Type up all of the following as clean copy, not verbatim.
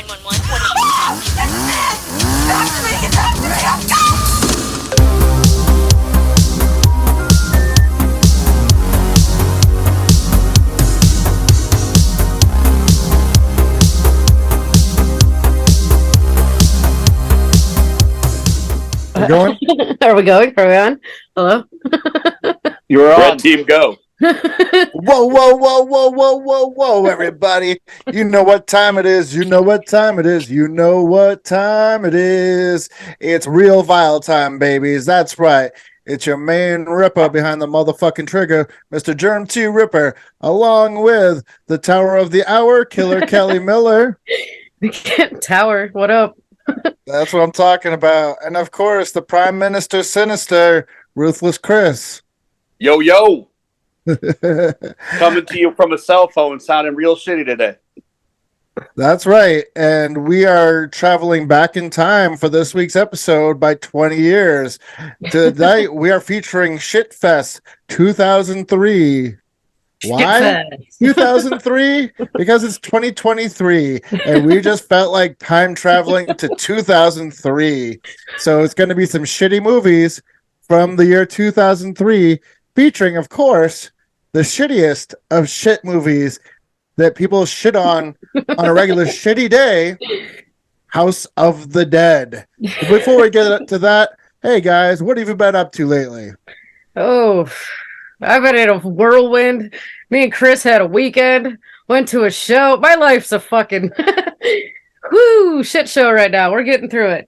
911. We're going? Are we going? Are we on? Hello? You're on. Red team, go. Whoa, whoa, whoa, whoa, whoa, whoa, whoa, everybody. You know what time it is. You know what time it is. You know what time it is. It's real vile time, babies. That's right. It's your main Ripper behind the motherfucking trigger, Mr. Germ 2 Ripper, along with the Tower of the Hour, Killer Kelly Miller. Tower, what up? That's what I'm talking about. And of course, the Prime Minister Sinister, Ruthless Chris. Yo, yo. Coming to you from a cell phone, sounding real shitty today. That's right. And we are traveling back in time for this week's episode by 20 years. Tonight, we are featuring Shitfest 2003. Why? 2003? Because it's 2023. And we just felt like time traveling to 2003. So it's going to be some shitty movies from the year 2003, featuring, of course, the shittiest of shit movies that people shit on a regular shitty day, House of the Dead. Before we get to that, hey guys, what have you been up to lately? Oh, I've been in a whirlwind. Me and Chris had a weekend, went to a show. My life's a fucking whoo shit show right now. We're getting through it.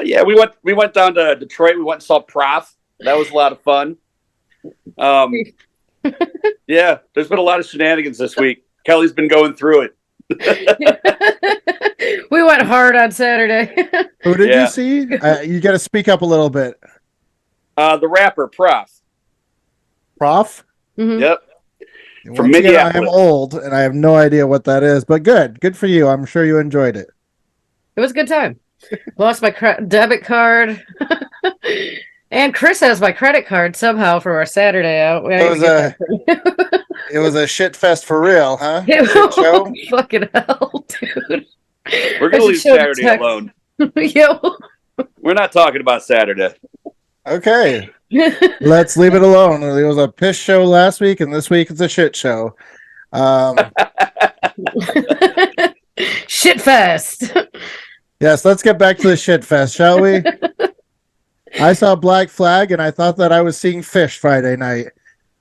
Yeah, we went down to Detroit. We went and saw Prof. That was a lot of fun. Yeah, there's been a lot of shenanigans this week. Kelly's been going through it. We went hard on Saturday. Who did you see? You got to speak up a little bit. The rapper Prof. Prof? Mm-hmm. Yep. From Minneapolis. I am old and I have no idea what that is, but good for you. I'm sure you enjoyed it. It was a good time. Lost my debit card. And Chris has my credit card somehow for our Saturday out. It was a shit fest for real, huh? Show? Fucking hell, dude. We're going to leave Saturday alone. Yo. We're not talking about Saturday. Okay. Let's leave it alone. It was a piss show last week, and this week it's a shit show. Shit fest. Yes, let's get back to the shit fest, shall we? I saw Black Flag, and I thought that I was seeing Fish Friday night.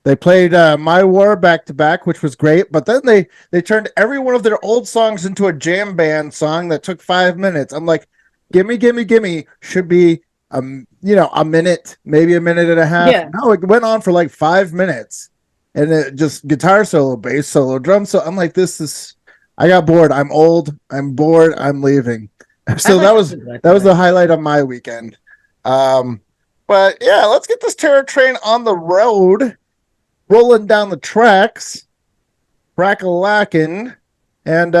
They played My War back-to-back, which was great, but then they turned every one of their old songs into a jam band song that took 5 minutes. I'm like, gimme, gimme, gimme should be, a minute, maybe a minute and a half. Yeah. No, it went on for like 5 minutes, and it just guitar solo, bass solo, drum solo. I'm like, I got bored. I'm old. I'm bored. I'm leaving. So that was the highlight of my weekend. But yeah, let's get this terror train on the road, rolling down the tracks, crack-a-lackin', and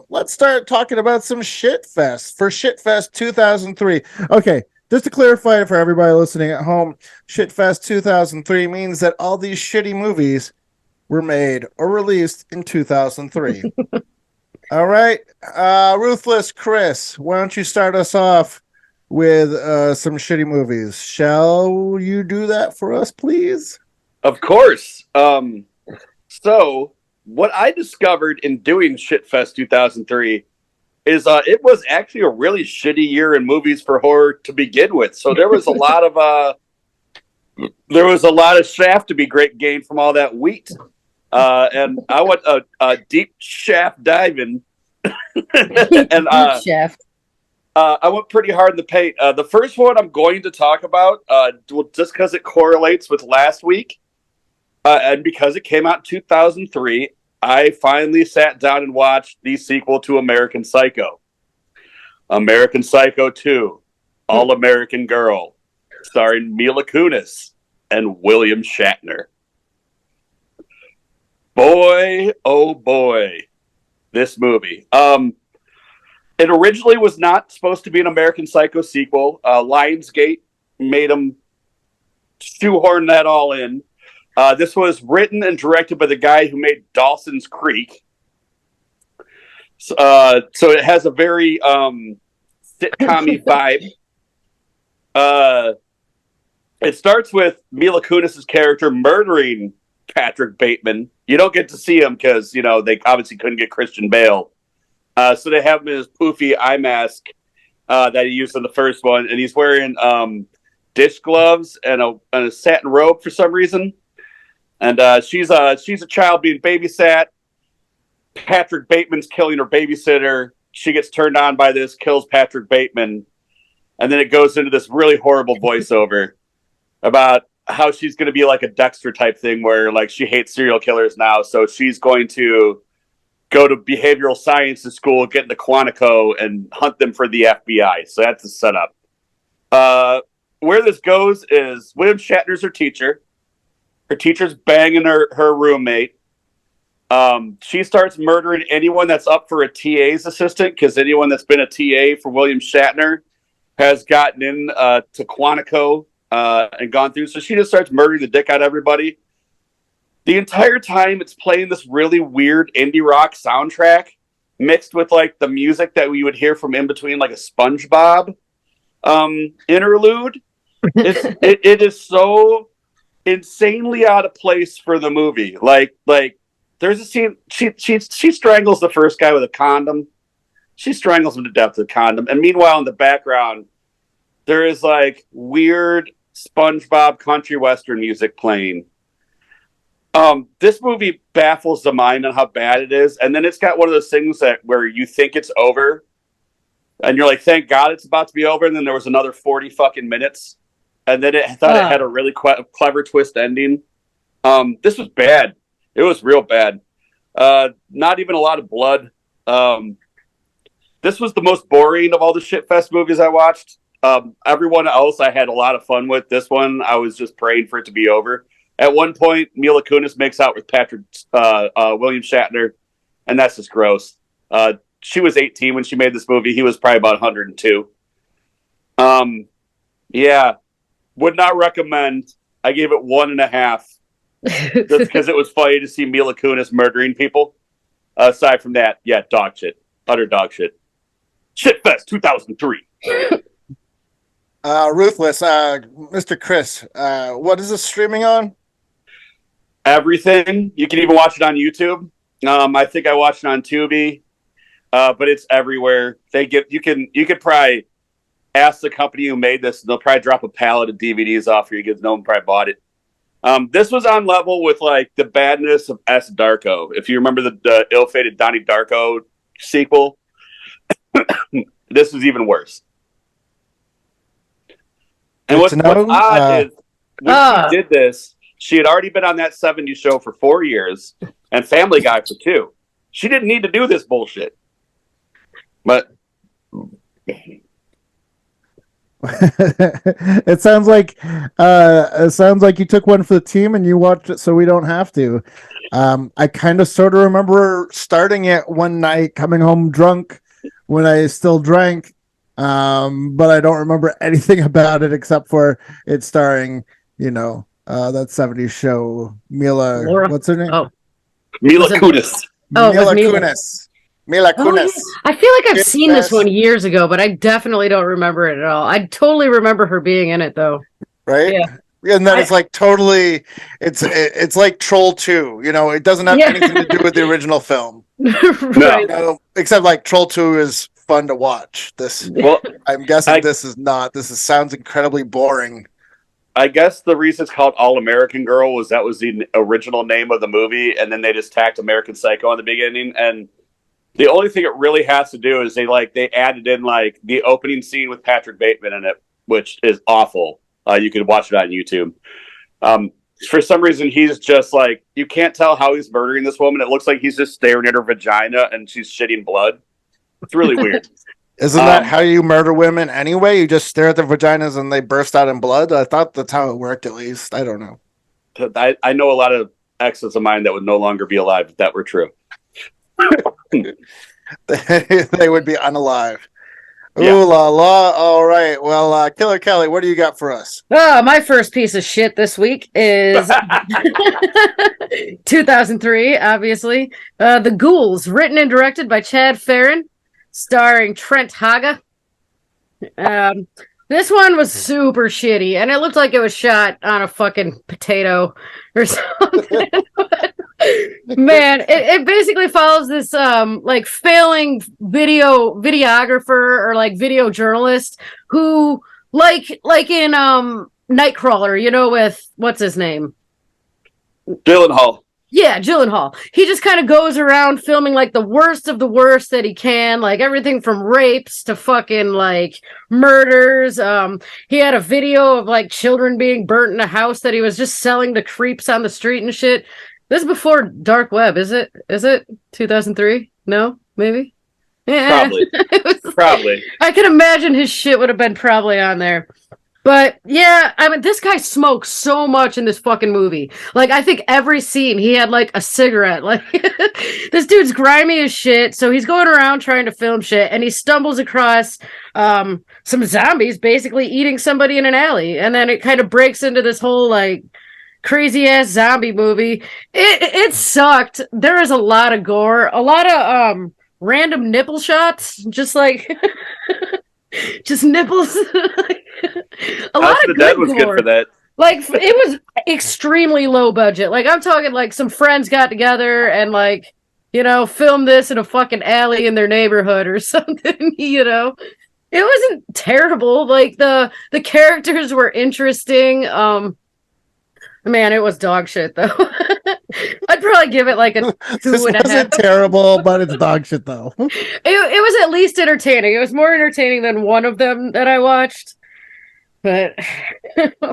let's start talking about some Shitfest for Shitfest 2003. Okay, just to clarify for everybody listening at home, Shitfest 2003 means that all these shitty movies were made or released in 2003. All right, Ruthless Chris, why don't you start us off with some shitty movies? Shall you do that for us, please? Of course. So what I discovered in doing Shitfest 2003 is it was actually a really shitty year in movies for horror to begin with. So there was a lot of shaft to be gained from all that wheat. And I went a deep shaft diving. And shaft. I went pretty hard in the paint. The first one I'm going to talk about, just because it correlates with last week, and because it came out in 2003, I finally sat down and watched the sequel to American Psycho. American Psycho 2, All-American Girl, starring Mila Kunis and William Shatner. Boy, oh boy, this movie. It originally was not supposed to be an American Psycho sequel. Lionsgate made them shoehorn that all in. This was written and directed by the guy who made Dawson's Creek. So it has a very sitcom-y vibe. It starts with Mila Kunis's character murdering Patrick Bateman. You don't get to see him because, you know, they obviously couldn't get Christian Bale. So they have him in his poofy eye mask that he used in the first one, and he's wearing dish gloves and a satin robe for some reason. And she's a child being babysat. Patrick Bateman's killing her babysitter. She gets turned on by this, kills Patrick Bateman, and then it goes into this really horrible voiceover about how she's going to be like a Dexter type thing where like she hates serial killers now, so she's going to go to behavioral sciences school, get into Quantico, and hunt them for the FBI. So that's the setup. Where this goes is William Shatner's her teacher. Her teacher's banging her roommate. She starts murdering anyone that's up for a TA's assistant because anyone that's been a TA for William Shatner has gotten in to Quantico and gone through. So she just starts murdering the dick out of everybody. The entire time it's playing this really weird indie rock soundtrack mixed with like the music that we would hear from in between like a SpongeBob interlude. It is so insanely out of place for the movie. Like there's a scene she strangles the first guy with a condom. She strangles him to death with a condom. And meanwhile in the background there is like weird SpongeBob country western music playing. This movie baffles the mind on how bad it is, and then it's got one of those things that where you think it's over, and you're like, "Thank God it's about to be over." And then there was another 40 fucking minutes, and then it thought it had a really clever twist ending. This was bad. It was real bad. Not even a lot of blood. This was the most boring of all the shitfest movies I watched. Everyone else I had a lot of fun with. This one I was just praying for it to be over. At one point, Mila Kunis makes out with William Shatner, and that's just gross. She was 18 when she made this movie. He was probably about 102. Yeah, would not recommend. I gave it 1.5, just because it was funny to see Mila Kunis murdering people. Aside from that, yeah, dog shit, utter dog shit. Shitfest 2003. Ruthless, Mr. Chris, what is this streaming on? Everything. You can even watch it on YouTube. I think I watched it on Tubi, but it's everywhere. You could probably ask the company who made this, and they'll probably drop a pallet of DVDs off for you because no one probably bought it. This was on level with like the badness of S. Darko. If you remember the ill-fated Donnie Darko sequel, this was even worse. And what's odd is when she did this, she had already been on that 70s show for 4 years and Family Guy for 2. She didn't need to do this bullshit. But it sounds like you took one for the team and you watched it so we don't have to. I kind of sort of remember starting it one night, coming home drunk when I still drank, but I don't remember anything about it except for it starring, that 70s show, Mila. What's her name? Mila Kunis. Mila Kunis. Mila Kunis. Yeah. I feel like I've seen this one years ago, but I definitely don't remember it at all. I totally remember her being in it, though. Right? Yeah. And then it's like totally, it's like Troll 2. It doesn't have anything to do with the original film. Right. Except like Troll 2 is fun to watch. I'm guessing this is not. Sounds incredibly boring. I guess the reason it's called All American Girl was that was the original name of the movie, and then they just tacked American Psycho in the beginning. And the only thing it really has to do is they added in like the opening scene with Patrick Bateman in it, which is awful. You can watch it on YouTube. For some reason, he's just like, you can't tell how he's murdering this woman. It looks like he's just staring at her vagina and she's shitting blood. It's really weird. Isn't that how you murder women anyway? You just stare at their vaginas and they burst out in blood? I thought that's how it worked, at least. I don't know. I know a lot of exes of mine that would no longer be alive if that were true. They would be unalive. Yeah. Ooh la la. All right. Well, Killer Kelly, what do you got for us? Oh, my first piece of shit this week is 2003, obviously. The Ghouls, written and directed by Chad Farron, starring Trent Haga. Um, this one was super shitty, and it looked like it was shot on a fucking potato or something. Man, it basically follows this like failing videographer or like video journalist who like in Nightcrawler, you know, with what's his name? Gyllenhaal. Yeah, Gyllenhaal. He just kind of goes around filming like the worst of the worst that he can, like everything from rapes to fucking like murders. He had a video of like children being burnt in a house that he was just selling to creeps on the street and shit. This is before Dark Web, is it? Is it 2003? No, maybe. Yeah, Probably. Probably. I can imagine his shit would have been probably on there. But yeah, I mean, this guy smokes so much in this fucking movie. Like, I think every scene he had like a cigarette. Like, this dude's grimy as shit. So he's going around trying to film shit, and he stumbles across some zombies basically eating somebody in an alley, and then it kind of breaks into this whole like crazy ass zombie movie. It sucked. There is a lot of gore, a lot of random nipple shots, just like just nipples. A lot House of of the Dead was gore. good for that. Like, it was extremely low budget. Like, I'm talking like some friends got together and like, you know, filmed this in a fucking alley in their neighborhood or something, you know. It wasn't terrible. Like the characters were interesting. Man, it was dog shit though. I'd probably give it like a two This and a half. wasn't terrible, but it's dog shit though. It was at least entertaining. It was more entertaining than one of them that I watched. But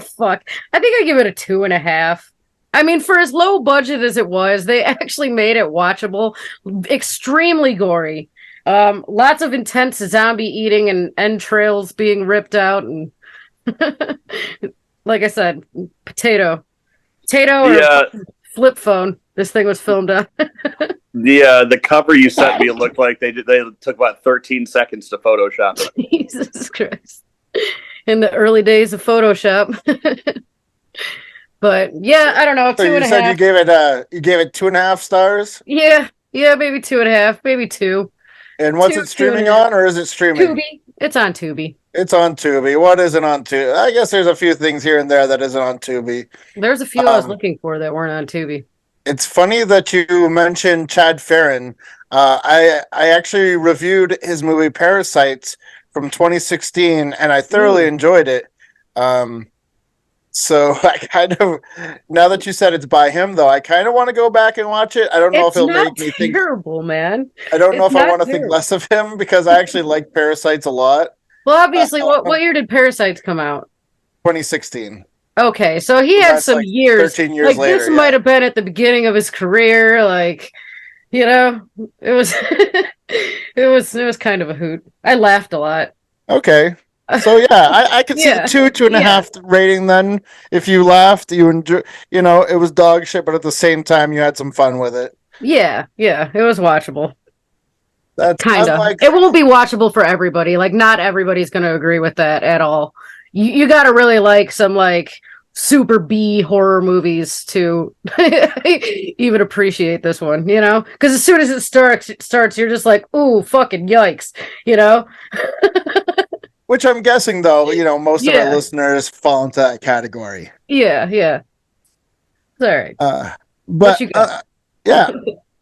fuck, I think I give it a 2.5. I mean, for as low budget as it was, they actually made it watchable. Extremely gory. Lots of intense zombie eating and entrails being ripped out, and like I said, potato or flip phone. This thing was filmed on. The cover you sent me looked like they took about 13 seconds to Photoshop it. Jesus Christ. In the early days of Photoshop. But yeah, I don't know, So 2.5. you said you gave it 2.5 stars? Yeah, maybe 2.5, maybe 2. And what's Two- it streaming 2.5. on, or is it streaming? Tubi. It's on Tubi. It's on Tubi. What isn't on Tubi? I guess there's a few things here and there that isn't on Tubi. There's a few I was looking for that weren't on Tubi. It's funny that you mentioned Chad Farron. I actually reviewed his movie Parasites from 2016, and I thoroughly enjoyed it. So I kind of, now that you said it's by him, though, I kind of want to go back and watch it. I don't know if it'll make me think. Terrible, man. I don't know It's if I not want to think terrible. less of him because I actually like Parasites a lot. Well, obviously, what year did Parasites come out? 2016. Okay, so he had That's some like years. 13 years Like later. this might have been at the beginning of his career. Like, you know, it was, it was kind of a hoot. I laughed a lot. Okay. So yeah, I could see Yeah. the 2.5 rating then. If you laughed, you enjoy. You know, it was dog shit, but at the same time, you had some fun with it. Yeah, it was watchable. That's Kind of. unlike- It won't be watchable for everybody. Like, not everybody's going to agree with that at all. You got to really like some like super B horror movies to even appreciate this one, you know? Because as soon as it starts, you're just like, ooh, fucking yikes, you know? Which I'm guessing, though, you know, most of Yeah. our listeners fall into that category. Yeah. It's all right. But you got? yeah,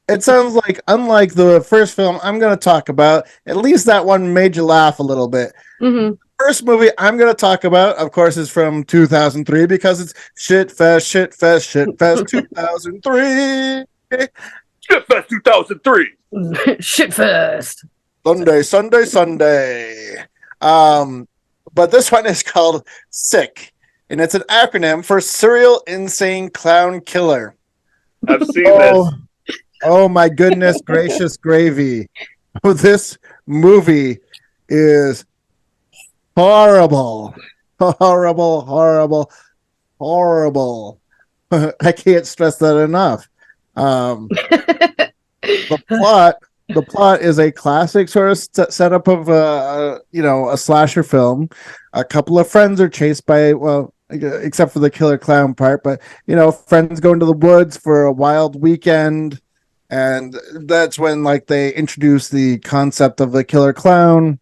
it sounds like, unlike the first film I'm going to talk about, at least that one made you laugh a little bit. Mm-hmm. First movie I'm going to talk about, of course, is from 2003 because it's Shitfest 2003. Shitfest 2003. Shitfest. Sunday. But this one is called SICK, and it's an acronym for Serial Insane Clown Killer. I've seen this. Oh my goodness gracious gravy. This movie is horrible. Horrible. I can't stress that enough. The plot the plot is a classic sort of setup of a slasher film. A couple of friends are chased by, well, except for the killer clown part, but friends go into the woods for a wild weekend, and that's when like they introduce the concept of the killer clown.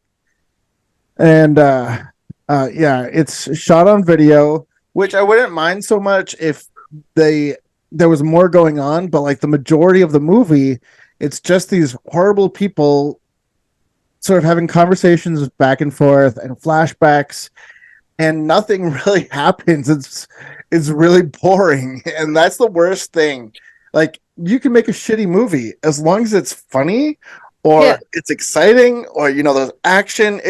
And yeah, it's shot on video, which I wouldn't mind so much if there was more going on, but like the majority of the movie, it's just these horrible people sort of having conversations back and forth and flashbacks, and nothing really happens. It's really boring, and that's the worst thing. Like, you can make a shitty movie as long as it's funny or it's exciting, or there's action.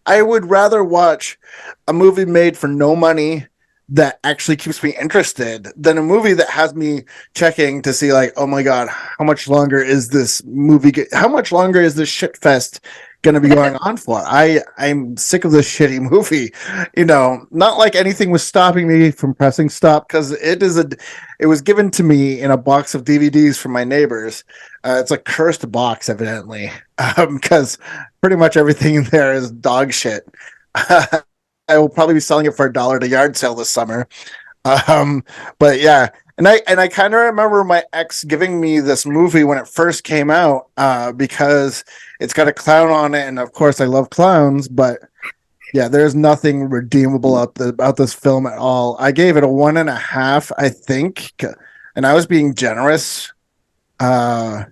I would rather watch a movie made for no money that actually keeps me interested than a movie that has me checking to see, like, oh my god, how much longer is this movie? How much longer is this shit fest going to be going on for? I'm sick of this shitty movie. Not like anything was stopping me from pressing stop, because it was given to me in a box of DVDs from my neighbors. It's a cursed box, evidently, because pretty much everything in there is dog shit. I will probably be selling it for $1 at a yard sale this summer. But yeah, and I kind of remember my ex giving me this movie when it first came out, because it's got a clown on it, and of course I love clowns, but yeah, there's nothing redeemable about this film at all. I gave it a 1.5, I think, and I was being generous. Yeah,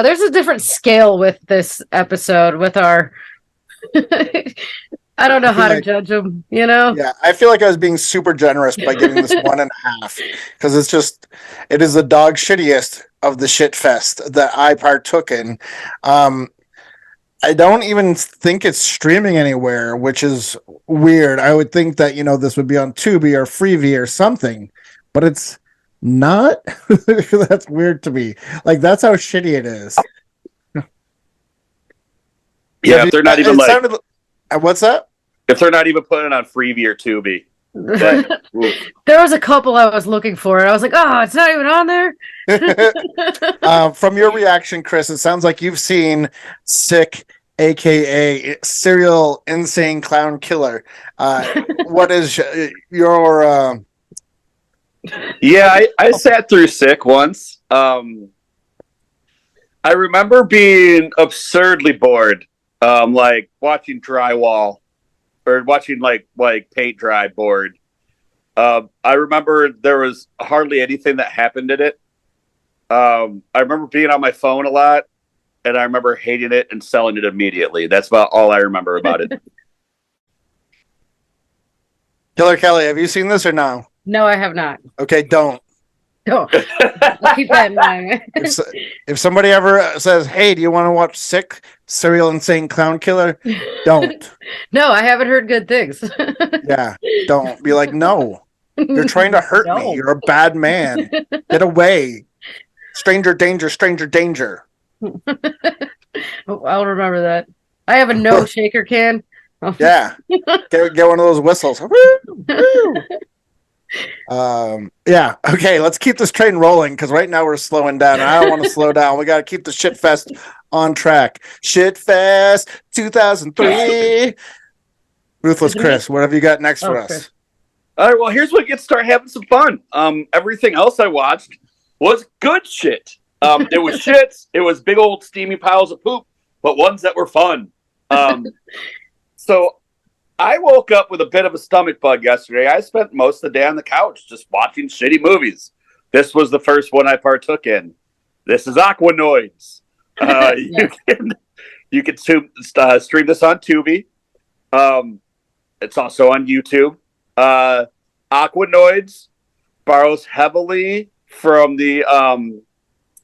there's a different scale with this episode with our. I don't know how to judge them, Yeah, I feel like I was being super generous by giving this 1.5, because it is the dog shittiest of the shit fest that I partook in. I don't even think it's streaming anywhere, which is weird. I would think that this would be on Tubi or Freevee or something, but it's not. That's weird to me. Like, that's how shitty it is. Yeah, if they're not even what's that? If they're not even putting it on Freevee or Tubi. There was a couple I was looking for, and I was like, oh, it's not even on there. From your reaction, Chris, it sounds like you've seen Sick, aka Serial Insane Clown Killer. What is your... Yeah, I sat through Sick once. I remember being absurdly bored, like watching drywall or watching like paint dry bored. I remember there was hardly anything that happened in it. I remember being on my phone a lot, and I remember hating it and selling it immediately. That's about all I remember about it. Killer Kelly, have you seen this or no? No, I have not. Okay, don't. I'll keep that in mind. If somebody ever says, hey, do you want to watch Sick, Serial Insane Clown Killer? Don't. No, I haven't heard good things. Yeah, don't. Be like, no. You're trying to hurt me. You're a bad man. Get away. Stranger danger, stranger danger. I'll remember that. I have a no shaker can. Yeah. Get one of those whistles. Yeah, okay, let's keep this train rolling, because right now we're slowing down. I don't want to slow down. We got to keep the shit fest on track. Shit fest 2003. Ruthless Chris, what have you got next for us? Chris. All right, well, here's what gets start having some fun. Everything else I watched was good shit. It was shits. It was big old steamy piles of poop, but ones that were fun. So I woke up with a bit of a stomach bug yesterday. I spent most of the day on the couch just watching shitty movies. This was the first one I partook in. This is Aquanoids. You can stream this on Tubi. It's also on YouTube. Aquanoids borrows heavily from the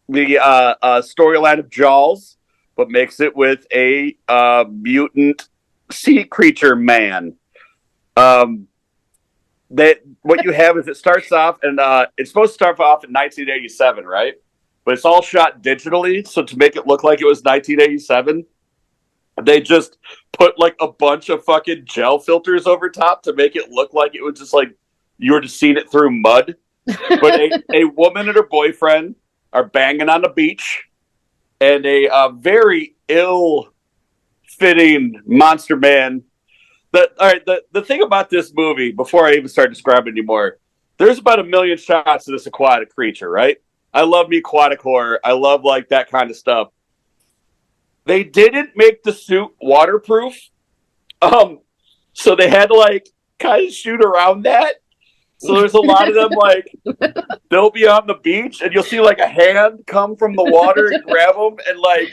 storyline of Jaws, but makes it with a mutant sea creature man. That what you have is it starts off, and it's supposed to start off in 1987, right? But it's all shot digitally, so to make it look like it was 1987, they just put like a bunch of fucking gel filters over top to make it look like it was just like you were just seeing it through mud. But a woman and her boyfriend are banging on the beach. and a very ill-fitting monster man. The thing about this movie, before I even start describing anymore, there's about 1 million shots of this aquatic creature, right? I love me aquatic horror. I love like that kind of stuff. They didn't make the suit waterproof, so they had to like kind of shoot around that. So there's a lot of them like they'll be on the beach and you'll see like a hand come from the water and grab them, and like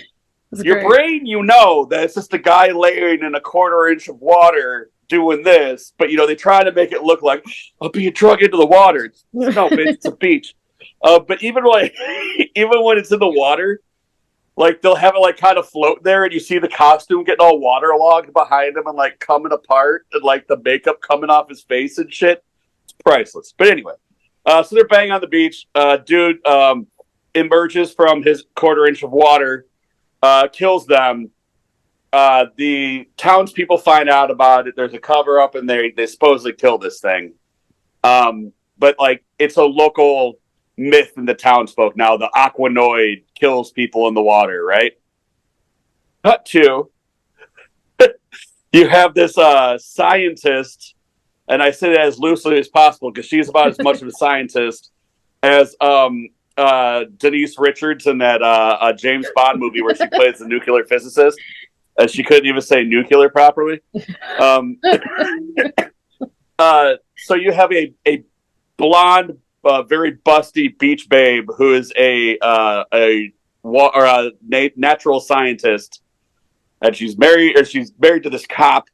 That's your great. brain, you know that it's just a guy laying in a 1/4 inch of water doing this, but you know they try to make it look like I'll be drug into the water. No, bitch, it's a beach. But even like even when it's in the water, like they'll have it like kind of float there, and you see the costume getting all waterlogged behind him and like coming apart, and like the makeup coming off his face and shit. It's priceless. But anyway, so they're banging on the beach. Dude emerges from his 1/4 inch of water, kills them. The townspeople find out about it. There's a cover up, and they supposedly kill this thing. But like it's a local myth in the townsfolk now. The Aquanoid kills people in the water, right? Cut to you have this scientist, and I say that as loosely as possible because she's about as much of a scientist as Denise Richards in that James Bond movie where she plays the nuclear physicist, and she couldn't even say nuclear properly. So you have a blonde, very busty beach babe who is a natural scientist, and she's married to this cop.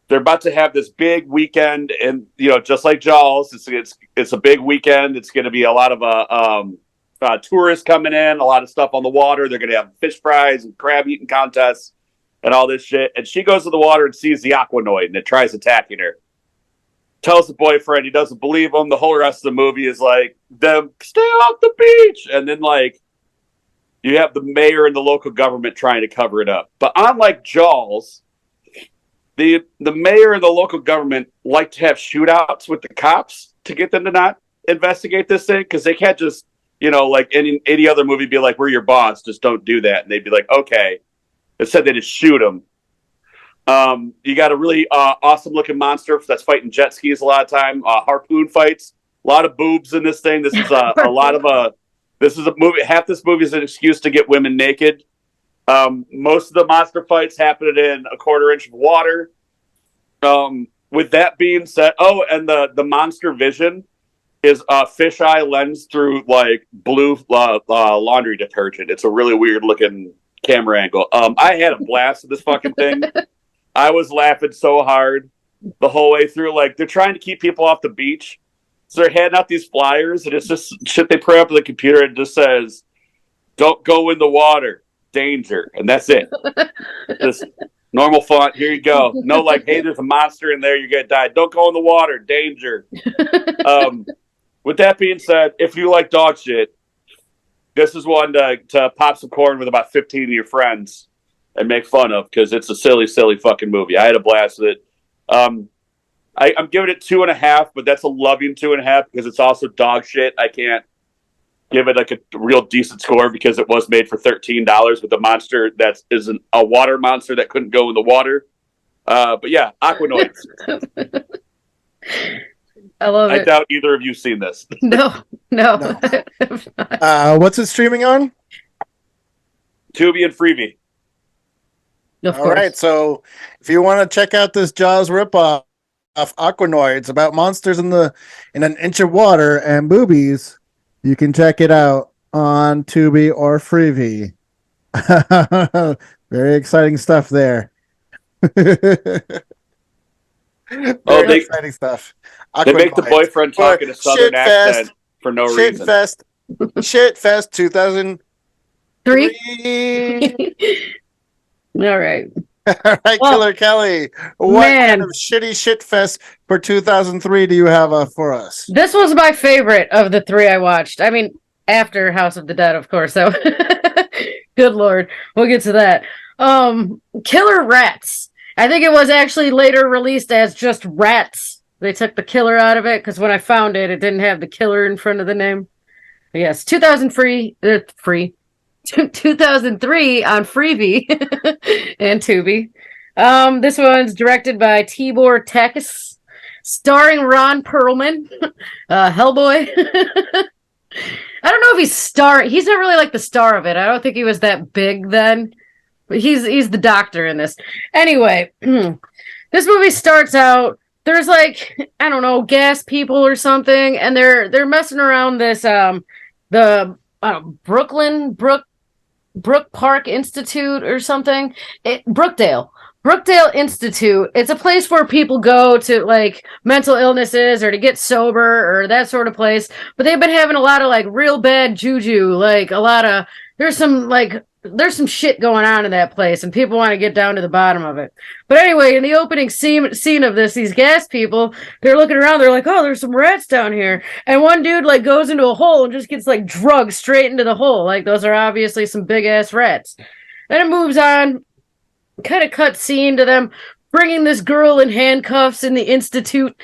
They're about to have this big weekend, and you know, just like Jaws, it's a big weekend. It's going to be a lot of tourists coming in, a lot of stuff on the water. They're going to have fish fries and crab eating contests and all this shit. And she goes to the water and sees the Aquanoid, and it tries attacking her. Tells the boyfriend, he doesn't believe him. The whole rest of the movie is like them stay off the beach, and then like you have the mayor and the local government trying to cover it up. But unlike Jaws, the mayor and the local government like to have shootouts with the cops to get them to not investigate this thing, because they can't just, you know, like any other movie, be like, we're your boss, just don't do that. And they'd be like, okay. Instead, they just shoot them. You got a really awesome looking monster that's fighting jet skis a lot of time. Harpoon fights, a lot of boobs in this thing. This is a lot of this is a movie. Half this movie is an excuse to get women naked. Most of the monster fights happen in a 1/4 inch of water. With that being said, and the monster vision is a fisheye lens through like blue laundry detergent. It's a really weird looking camera angle. I had a blast with this fucking thing. I was laughing so hard the whole way through. Like, they're trying to keep people off the beach, so they're handing out these flyers, and it's just shit they put up on the computer, and it just says, "Don't go in the water, danger," and that's it. Just normal font. Here you go. No, like, hey, there's a monster in there, you're gonna die. Don't go in the water, danger. With that being said, if you like dog shit, this is one to pop some corn with about 15 of your friends and make fun of, because it's a silly, silly fucking movie. I had a blast with it. I'm giving it 2.5, but that's a loving 2.5 because it's also dog shit. I can't give it like a real decent score because it was made for $13 with a monster that isn't a water monster that couldn't go in the water. But yeah, Aquanoids. I love it. I doubt either of you seen this. No. What's it streaming on? Tubi and Freebie. Of All course. right, so if you want to check out this Jaws ripoff of Aquanoids about monsters in an inch of water and boobies, you can check it out on Tubi or Freebie. Very exciting stuff there. Very exciting stuff. They make the boyfriend talk in a southern accent for no reason. Shitfest 2003. All right. All right, well, Killer Kelly. What kind of shitty shit fest for 2003 do you have for us? This was my favorite of the 3 I watched. I mean, after House of the Dead, of course. So, good Lord. We'll get to that. Killer Rats. I think it was actually later released as just Rats. They took the killer out of it because when I found it, it didn't have the killer in front of the name. But yes, 2003. 2003 on Freebie and Tubi. This one's directed by Tibor Tekis, starring Ron Perlman, Hellboy. I don't know if he's not really like the star of it. I don't think he was that big then. But he's the doctor in this. Anyway, this movie starts out, there's like, I don't know, gas people or something, and they're messing around this the Brook Park Institute or something. Brookdale Institute. It's a place where people go to like mental illnesses or to get sober or that sort of place. But they've been having a lot of like real bad juju. Like there's some shit going on in that place, and people want to get down to the bottom of it. But anyway, in the opening scene of this, these gas people, they're looking around, they're like, oh, there's some rats down here. And one dude like goes into a hole and just gets like drugged straight into the hole. Like those are obviously some big ass rats. Then it moves on, kind of cut scene to them bringing this girl in handcuffs in the institute.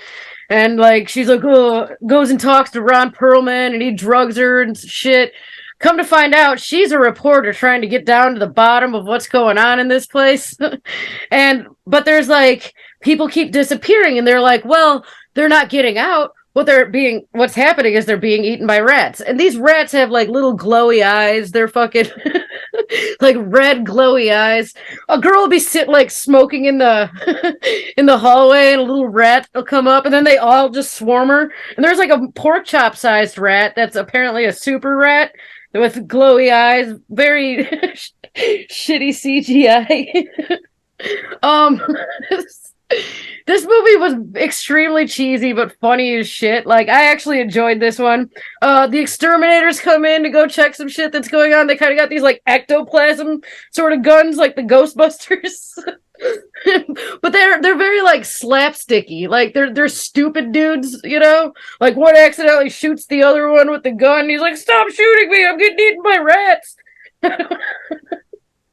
And like she's like, oh, goes and talks to Ron Perlman, and he drugs her and shit. Come to find out, she's a reporter trying to get down to the bottom of what's going on in this place. But there's like, people keep disappearing, and they're like, well, they're not getting out. What's happening is they're being eaten by rats. And these rats have like little glowy eyes. They're fucking like red glowy eyes. A girl will be smoking in the in the hallway, and a little rat will come up, and then they all just swarm her. And there's like a pork chop sized rat that's apparently a super rat with glowy eyes, very shitty CGI. This movie was extremely cheesy but funny as shit. Like, I actually enjoyed this one. The exterminators come in to go check some shit that's going on. They kind of got these like ectoplasm sort of guns, like the Ghostbusters. But they're very like slapsticky. Like they're stupid dudes, you know? Like one accidentally shoots the other one with the gun, and he's like, "Stop shooting me! I'm getting eaten by rats."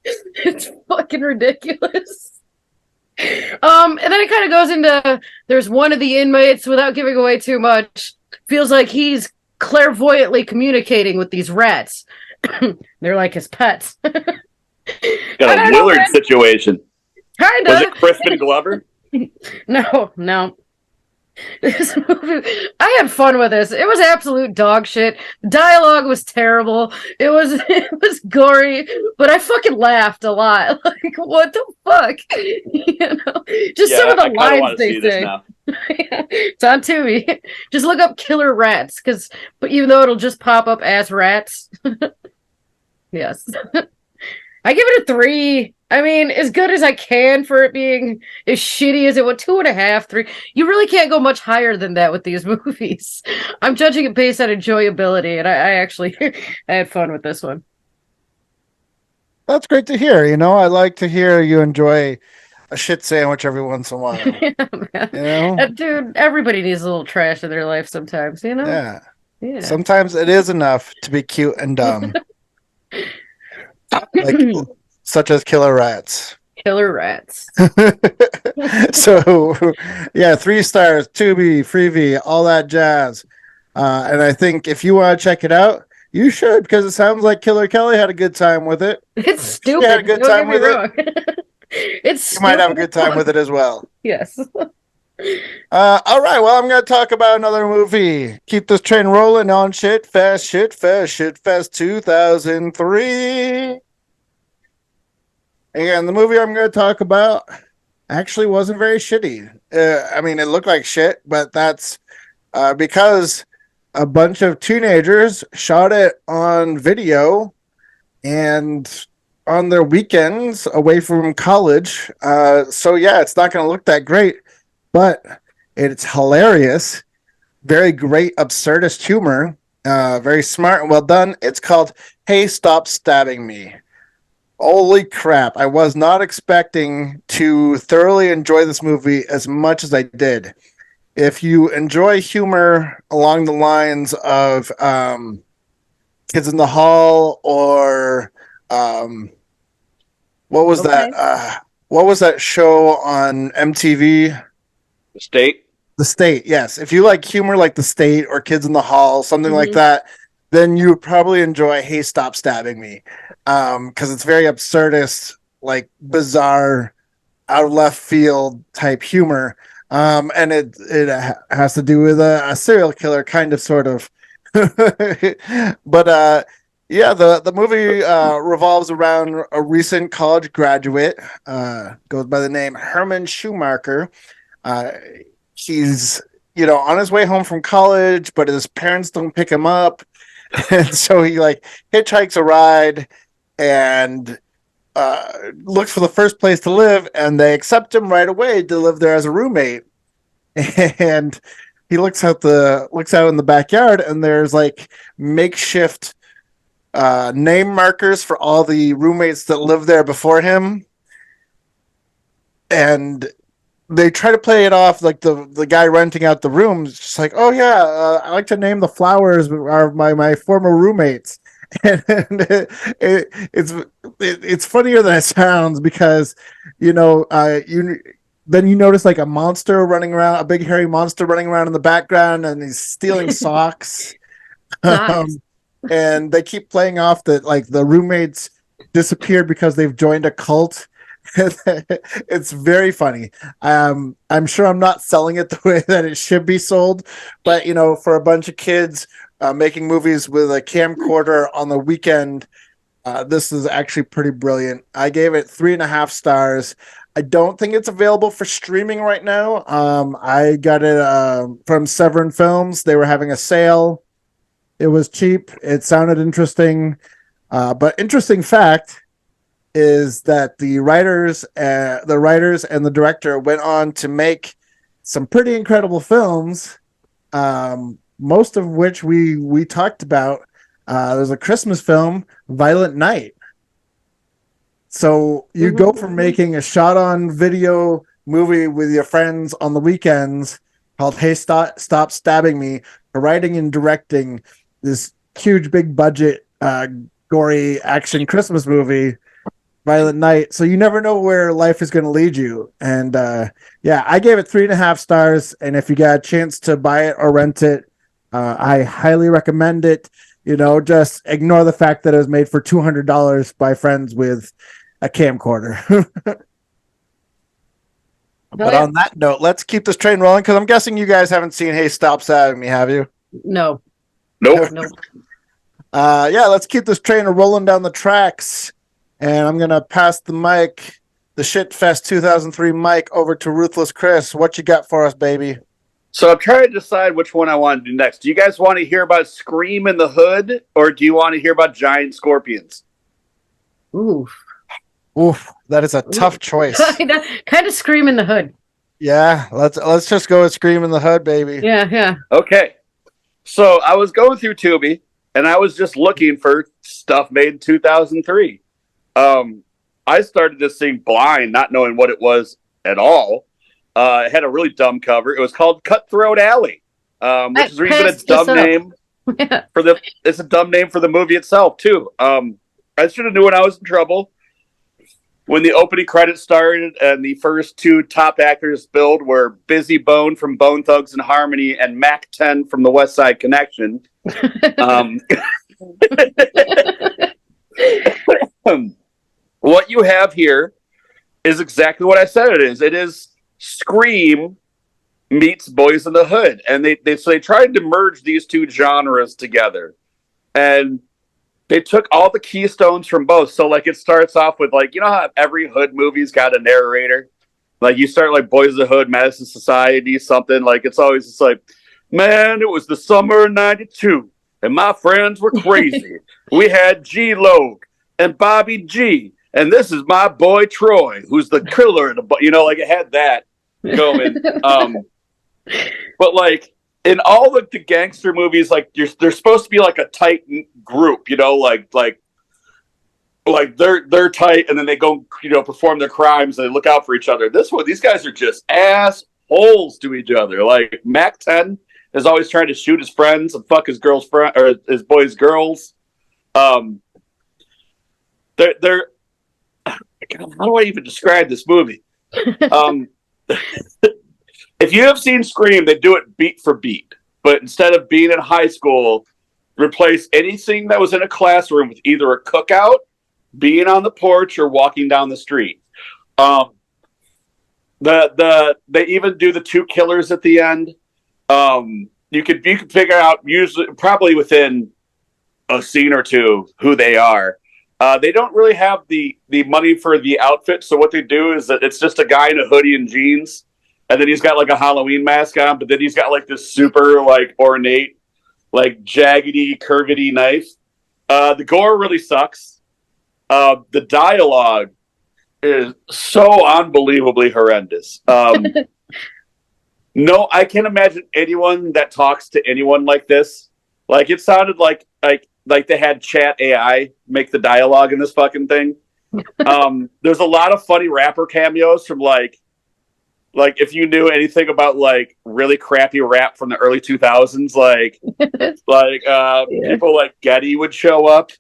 It's fucking ridiculous. And then it kind of goes into, there's one of the inmates, without giving away too much, feels like he's clairvoyantly communicating with these rats. They're like his pets. Got a Willard situation. Kinda. Was it Crispin Glover? No. This movie, I had fun with this. It was absolute dog shit. The dialogue was terrible. It was gory, but I fucking laughed a lot. Like, what the fuck? You know, just some of the lines they say. Yeah, it's on Tubi. Just look up "killer rats," but even though it'll just pop up as rats. Yes. I give it a 3. I mean, as good as I can for it being as shitty as it was. 2.5, 3. You really can't go much higher than that with these movies. I'm judging it based on enjoyability, and I actually I had fun with this one. That's great to hear. You know, I like to hear you enjoy a shit sandwich every once in a while. Yeah, man. You know? Dude, everybody needs a little trash in their life sometimes, you know? Yeah. Sometimes it is enough to be cute and dumb. Like, such as killer rats. Killer rats. So, yeah, 3 stars, Tubi, Freebie, all that jazz. And I think if you want to check it out, you should, because it sounds like Killer Kelly had a good time with it. It's stupid. She had a good time with it. It's stupid. You might have a good time with it as well. Yes. All right, well, I'm going to talk about another movie. Keep this train rolling on Shit Fest 2003. And the movie I'm going to talk about actually wasn't very shitty. I mean, it looked like shit, but that's because a bunch of teenagers shot it on video and on their weekends away from college. So, yeah, it's not going to look that great, but it's hilarious. Very great absurdist humor. Very smart and well done. It's called Hey, Stop Stabbing Me. Holy crap. I was not expecting to thoroughly enjoy this movie as much as I did. If you enjoy humor along the lines of Kids in the Hall or what was that? What was that show on MTV? The State? The State, yes. If you like humor like The State or Kids in the Hall, something like that, then you would probably enjoy Hey, Stop Stabbing Me. because it's very absurdist, like bizarre, out of left field type humor. And it has to do with a serial killer, kind of, sort of. But yeah, the movie revolves around a recent college graduate, goes by the name Herman Schumacher. He's on his way home from college, but his parents don't pick him up, and so he like hitchhikes a ride and looks for the first place to live, and they accept him right away to live there as a roommate. And he looks out in the backyard, and there's like makeshift name markers for all the roommates that lived there before him, and they try to play it off like the guy renting out the rooms, just like, oh yeah, I like to name the flowers are my former roommates. And it's funnier than it sounds, because you notice like a monster running around, a big hairy monster running around in the background, and he's stealing socks. Nice. And they keep playing off that like the roommates disappeared because they've joined a cult. It's very funny. I'm sure I'm not selling it the way that it should be sold, but for a bunch of kids making movies with a camcorder on the weekend, this is actually pretty brilliant. I gave it 3.5 stars. I don't think it's available for streaming right now. I got it from Severin Films. They were having a sale. It was cheap. It sounded interesting. But interesting fact is that the writers and the director went on to make some pretty incredible films, most of which we talked about. There's a Christmas film, Violent Night. So you go from making a shot-on-video movie with your friends on the weekends called Hey Stop Stabbing Me to writing and directing this huge, big-budget, gory action Christmas movie, Violent Night. So you never know where life is going to lead you. And yeah, I gave it 3.5 stars. And if you got a chance to buy it or rent it, I highly recommend it. Just ignore the fact that it was made for $200 by friends with a camcorder. But on that note, let's keep this train rolling, because I'm guessing you guys haven't seen Hey Stop Stabbing Me, have you? No. Nope. Yeah, let's keep this train rolling down the tracks. And I'm going to pass the mic, the Shitfest 2003 mic, over to Ruthless Chris. What you got for us, baby? So I'm trying to decide which one I want to do next. Do you guys want to hear about Scream in the Hood, or do you want to hear about giant scorpions? Oof, that is a tough choice. kind of Scream in the Hood. Yeah, let's just go with Scream in the Hood, baby. Yeah. Okay. So I was going through Tubi, and I was just looking for stuff made in 2003. I started this thing blind, not knowing what it was at all. It had a really dumb cover. It was called Cutthroat Alley, which is even a dumb name for the. It's a dumb name for the movie itself too. I should have knew when I was in trouble. When the opening credits started and the first two top actors billed were Busy Bone from Bone Thugs and Harmony and Mac 10 from the West Side Connection. What you have here is exactly what I said it is. It is Scream meets Boys in the Hood. And they tried to merge these two genres together. And they took all the keystones from both. So, like, it starts off with, like, you know how every Hood movie's got a narrator? Like, you start, like, Boys of the Hood, Madison Society, something. Like, it's always just like, man, it was the summer of 92, and my friends were crazy. We had G-Logue and Bobby G, and this is my boy Troy, who's the killer. Like, it had that going. But, like, in all the gangster movies, like, they're supposed to be like a tight group, like they're tight, and then they go, perform their crimes, and they look out for each other. This one, these guys are just assholes to each other. Like, Mac 10 is always trying to shoot his friends and fuck his girl's friend or his boys' girls. They're God, how do I even describe this movie? If you have seen Scream, they do it beat for beat. But instead of being in high school, replace anything that was in a classroom with either a cookout being on the porch or walking down the street. They even do the two killers at the end. You could figure out usually probably within a scene or two who they are. They don't really have the money for the outfit, so what they do is that it's just a guy in a hoodie and jeans, and then he's got like a Halloween mask on, but then he's got like this super like ornate, like jaggedy, curvedy knife. The gore really sucks. The dialogue is so unbelievably horrendous. No, I can't imagine anyone that talks to anyone like this. Like it sounded like they had chat AI make the dialogue in this fucking thing. There's a lot of funny rapper cameos from like if you knew anything about like really crappy rap from the early 2000s, people like Getty would show up.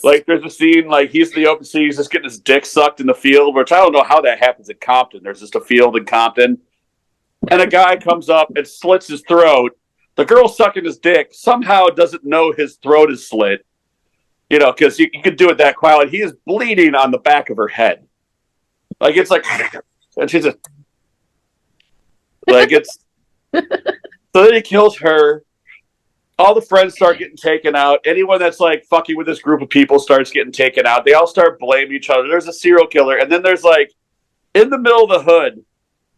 Like there's a scene like he's in the open sea, he's just getting his dick sucked in the field, which I don't know how that happens in Compton. There's just a field in Compton. And a guy comes up and slits his throat. The girl sucking his dick somehow doesn't know his throat is slit. You know, because you could do it that quietly. He is bleeding on the back of her head. Like, it's like... And she's just... Like, it's... So then he kills her. All the friends start getting taken out. Anyone that's, like, fucking with this group of people starts getting taken out. They all start blaming each other. There's a serial killer. And then there's, like... In the middle of the hood...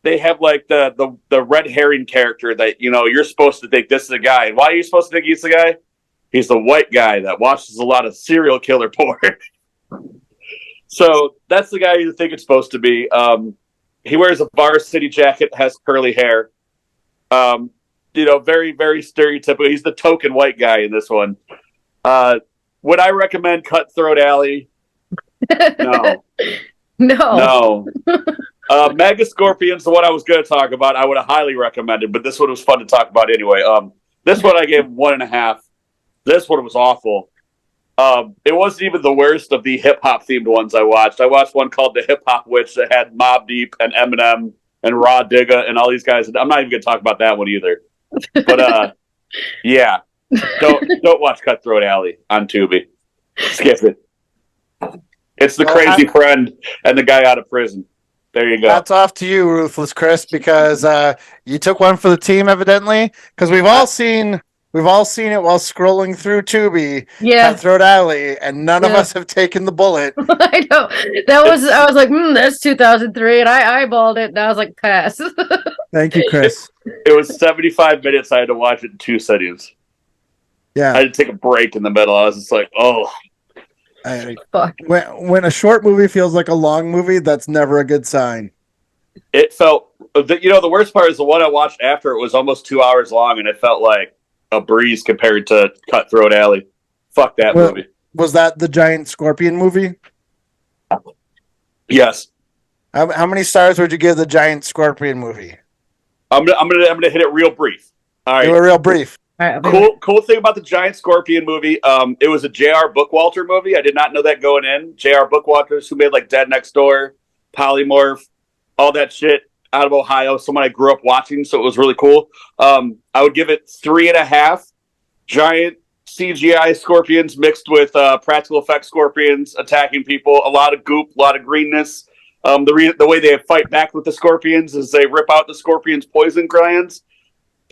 They have like the red herring character that, you know, you're supposed to think this is a guy. And why are you supposed to think he's the guy? He's the white guy that watches a lot of serial killer porn. So that's the guy you think it's supposed to be. He wears a varsity jacket, has curly hair. You know, very, very stereotypical. He's the token white guy in this one. Would I recommend Cutthroat Ally? No. No. Mega Scorpion's the one I was going to talk about. I would have highly recommended, but this one was fun to talk about anyway. This one I gave 1.5. This one was awful. It wasn't even the worst of the hip hop themed ones I watched. I watched one called The Hip Hop Witch that had Mobb Deep and Eminem and Raw Digga and all these guys. I'm not even going to talk about that one either. But yeah, don't watch Cutthroat Ally on Tubi. Skip it. It's the crazy friend and the guy out of prison. There you go. That's off to you, Ruthless Chris, because you took one for the team, evidently. Because we've all seen it while scrolling through Tubi, Cutthroat Ally, and none of us have taken the bullet. I know. I was like, that's 2003, and I eyeballed it, and I was like, pass. Thank you, Chris. It was 75 minutes. I had to watch it in 2 settings. Yeah. I had to take a break in the middle. I was just like, oh. Fuck. When a short movie feels like a long movie, that's never a good sign. It felt, the worst part is the one I watched after it was almost 2 hours long, and it felt like a breeze compared to Cutthroat Ally. Fuck that movie. Was that the giant scorpion movie? Yes. How many stars would you give the giant scorpion movie? I'm gonna hit it real brief. All right. Do a real brief. Right, Cool thing about the Giant Scorpion movie, it was a J.R. Bookwalter movie. I did not know that going in. J.R. Bookwalter, who made like Dead Next Door, Polymorph, all that shit out of Ohio. Someone I grew up watching, so it was really cool. I would give it 3.5 giant CGI scorpions mixed with practical effects scorpions attacking people. A lot of goop, a lot of greenness. The way they fight back with the scorpions is they rip out the scorpion's poison glands,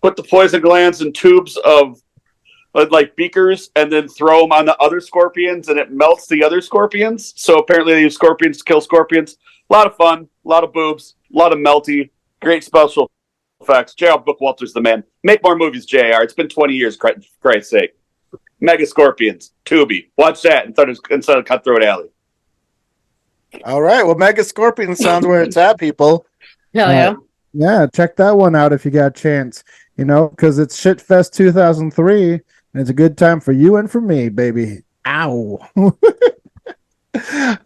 put the poison glands in tubes of like beakers, and then throw them on the other scorpions, and it melts the other scorpions. So apparently they use scorpions to kill scorpions. A lot of fun, a lot of boobs, a lot of melty, great special effects. J.R. Bookwalter's the man. Make more movies, J.R. It's been 20 years, for Christ's sake. Mega Scorpions, Tubi. Watch that instead of Cutthroat Ally. All right. Well, Mega Scorpion sounds where it's at, people. Hell yeah. Yeah, check that one out if you got a chance. Because it's Shitfest 2003, and it's a good time for you and for me, baby. Ow.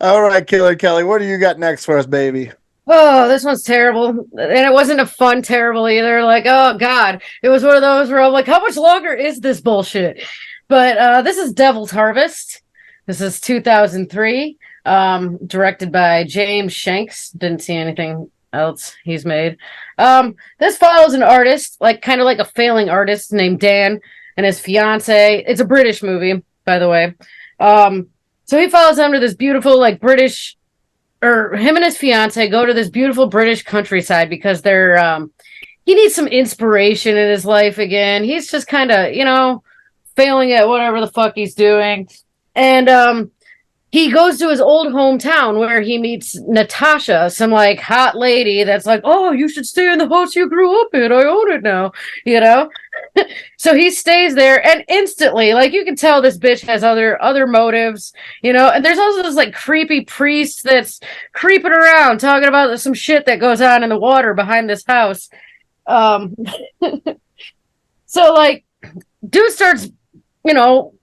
All right, Killer Kelly, what do you got next for us, baby? Oh, this one's terrible. And it wasn't a fun terrible either. Like, oh, God. It was one of those where I'm like, how much longer is this bullshit? But this is Devil's Harvest. This is 2003, directed by James Shanks. Didn't see anything else he's made. This follows an artist, kind of like a failing artist named Dan and his fiance. It's a British movie, by the way. So he follows them to this beautiful, like, British, or him and his fiance go to this beautiful British countryside because they're, he needs some inspiration in his life again. He's just kind of, failing at whatever the fuck he's doing. And, he goes to his old hometown where he meets Natasha, some like hot lady that's like, oh, you should stay in the house you grew up in. I own it now, So he stays there, and instantly, like, you can tell this bitch has other motives, And there's also this like creepy priest that's creeping around talking about some shit that goes on in the water behind this house. So like, dude starts,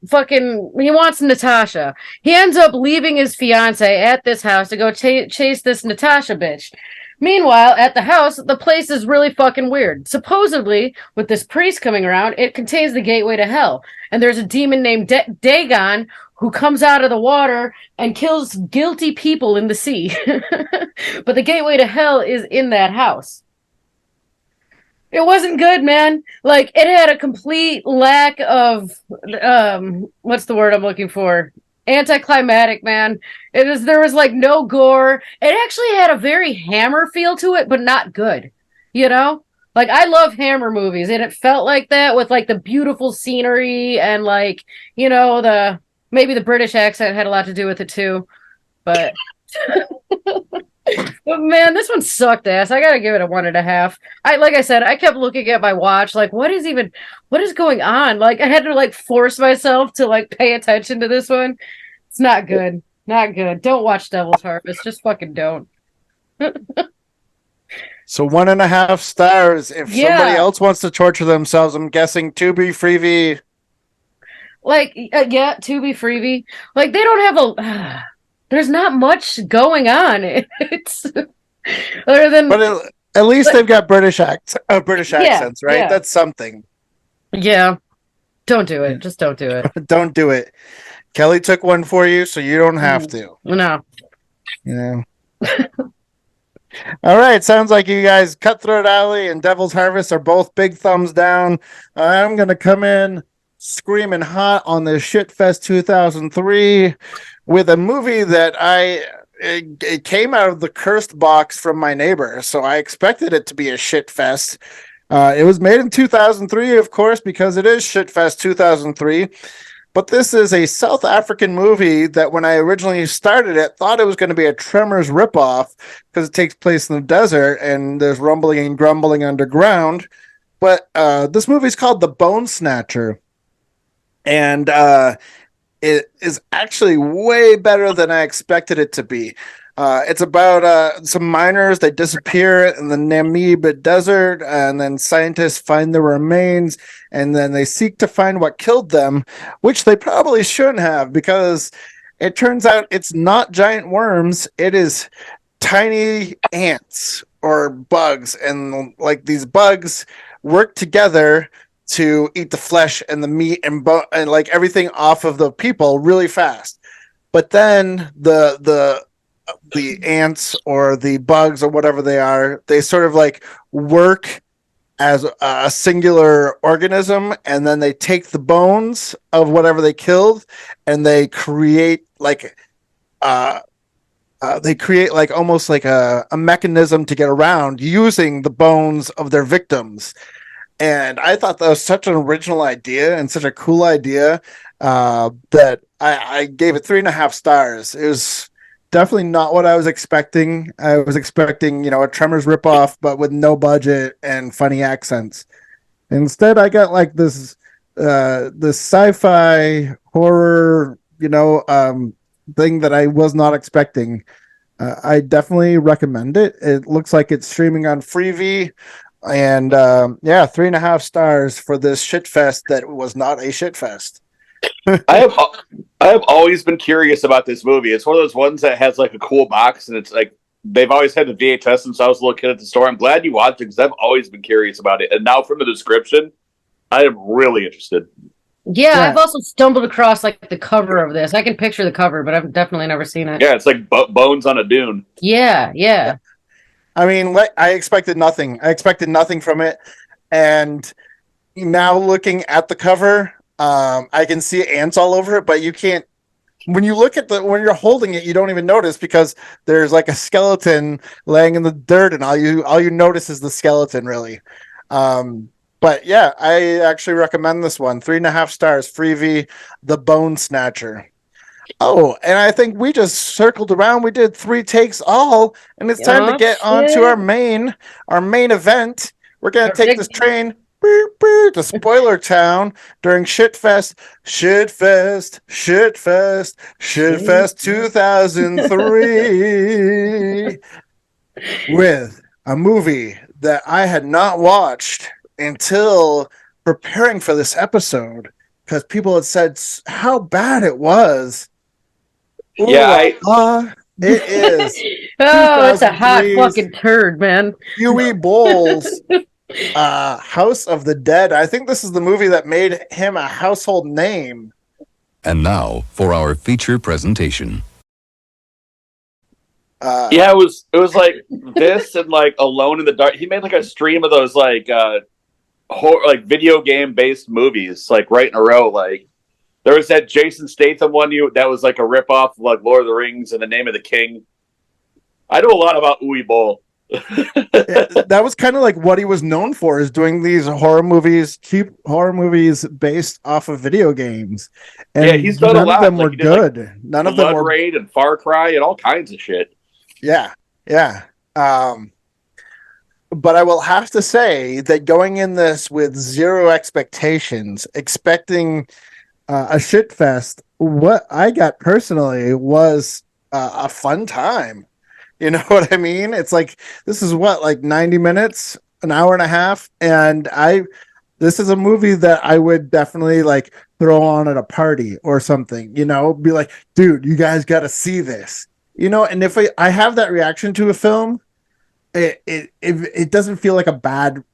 fucking, he wants Natasha. He ends up leaving his fiance at this house to go chase this Natasha bitch. Meanwhile, at the house, the place is really fucking weird. Supposedly, with this priest coming around, it contains the gateway to hell. And there's a demon named Dagon who comes out of the water and kills guilty people in the sea. But the gateway to hell is in that house. It wasn't good, man. Like, it had a complete lack of, what's the word I'm looking for? Anticlimactic, man. There was like no gore. It actually had a very Hammer feel to it, but not good. Like, I love Hammer movies, and it felt like that with like the beautiful scenery and like, maybe the British accent had a lot to do with it too. But but man, this one sucked ass. I gotta give it a 1.5. Like I said, I kept looking at my watch, like, what is going on? Like, I had to like force myself to like pay attention to this one. It's not good. Not good. Don't watch Devil's Harvest. Just fucking don't. So 1.5 stars. If somebody else wants to torture themselves, I'm guessing Tubi, Freevee. Like, yeah, Tubi, Freevee. Like, they don't have a. There's not much going on. It's other than, but at least they've got British accents, right? Yeah. That's something. Yeah, don't do it. Just don't do it. Don't do it. Kelly took one for you, so you don't have to. No. Yeah. All right. Sounds like you guys, Cutthroat Ally and Devil's Harvest, are both big thumbs down. I'm gonna come in screaming hot on this Shitfest 2003. With a movie that it came out of the cursed box from my neighbor, so I expected it to be a shit fest. It was made in 2003, of course, because it is Shitfest 2003. But this is a South African movie that when I originally started it, thought it was going to be a Tremors ripoff because it takes place in the desert and there's rumbling and grumbling underground. But this movie is called The Bone Snatcher. And it is actually way better than I expected it to be. It's about some miners. They disappear in the Namib desert, and then scientists find the remains, and then they seek to find what killed them, which they probably shouldn't have, because it turns out it's not giant worms. It is tiny ants or bugs, and like these bugs work together to eat the flesh and the meat and and like everything off of the people really fast. But then the ants or the bugs or whatever they are, they sort of like work as a singular organism, and then they take the bones of whatever they killed and they create like almost like a mechanism to get around using the bones of their victims. And I thought that was such an original idea and such a cool idea that I gave it 3.5 stars. It was definitely not what I was expecting. I was expecting, a Tremors ripoff, but with no budget and funny accents. Instead, I got like this sci-fi horror, thing that I was not expecting. I definitely recommend it. It looks like it's streaming on Freevee. And 3.5 stars for this shitfest that was not a shitfest. I have always been curious about this movie. It's one of those ones that has like a cool box, and it's like they've always had the VHS since I was a little kid at the store. I'm glad you watched it because I've always been curious about it. And now from the description, I am really interested. Yeah, I've also stumbled across like the cover of this. I can picture the cover, but I've definitely never seen it. Yeah, it's like bones on a dune. Yeah. I mean, I expected nothing. I expected nothing from it. And now looking at the cover, I can see ants all over it, but you can't when you look at when you're holding it, you don't even notice because there's like a skeleton laying in the dirt, and all you notice is the skeleton, really. But yeah, I actually recommend this one. 3.5 stars. Freebie, The Bone Snatcher. Oh, and I think we just circled around. We did 3 takes all, and it's time to get on to our main event. We're gonna take this train to Spoiler Town during Shitfest 2003 with a movie that I had not watched until preparing for this episode because people had said how bad it was. Ooh, Yeah, it is. Oh, it's a hot fucking turd, man. Huey Bowles, House of the Dead. I think this is the movie that made him a household name. And now for our feature presentation. Yeah, it was like this and like Alone in the Dark. He made like a stream of those like video game based movies like right in a row. Like there was that Jason Statham one that was like a ripoff of like Lord of the Rings and The Name of the King. I know a lot about Uwe Boll. That was kind of like what he was known for, is doing these cheap horror movies based off of video games. And yeah, he's done a lot. None of them like, were good. Like, none of them were Raid and Far Cry and all kinds of shit. Yeah. But I will have to say that going in this with zero expectations, expecting a shit fest, what I got personally was a fun time. You know what I mean? It's like, this is like 90 minutes, an hour and a half. And this is a movie that I would definitely like throw on at a party or something, be like, dude, you guys got to see this, and if I have that reaction to a film, it doesn't feel like a bad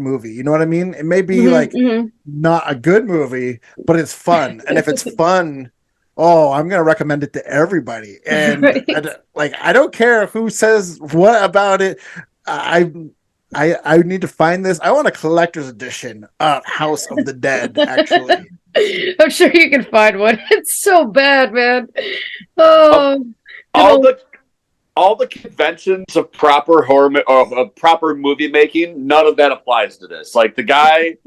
movie. You know what I mean? It may be not a good movie, but it's fun. And if it's fun, I'm going to recommend it to everybody. And right. I don't care who says what about it. I need to find this. I want a collector's edition of House of the Dead, actually. I'm sure you can find one. It's so bad, man. Oh, all the conventions of proper horror or of proper movie making, none of that applies to this. Like, the guy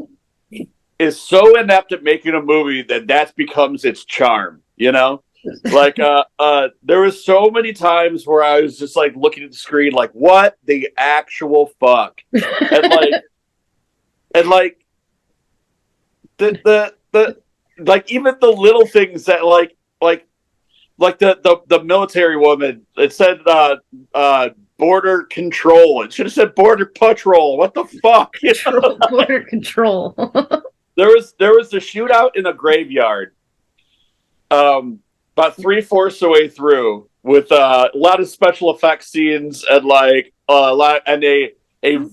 is so inept at making a movie that becomes its charm. Like there was so many times where I was just like looking at the screen, like, what the actual fuck, and the even the little things that like the military woman, it said border control. It should have said border patrol. What the fuck? Border control. There was a shootout in a graveyard. About 3/4 the way through, with a lot of special effects scenes and like a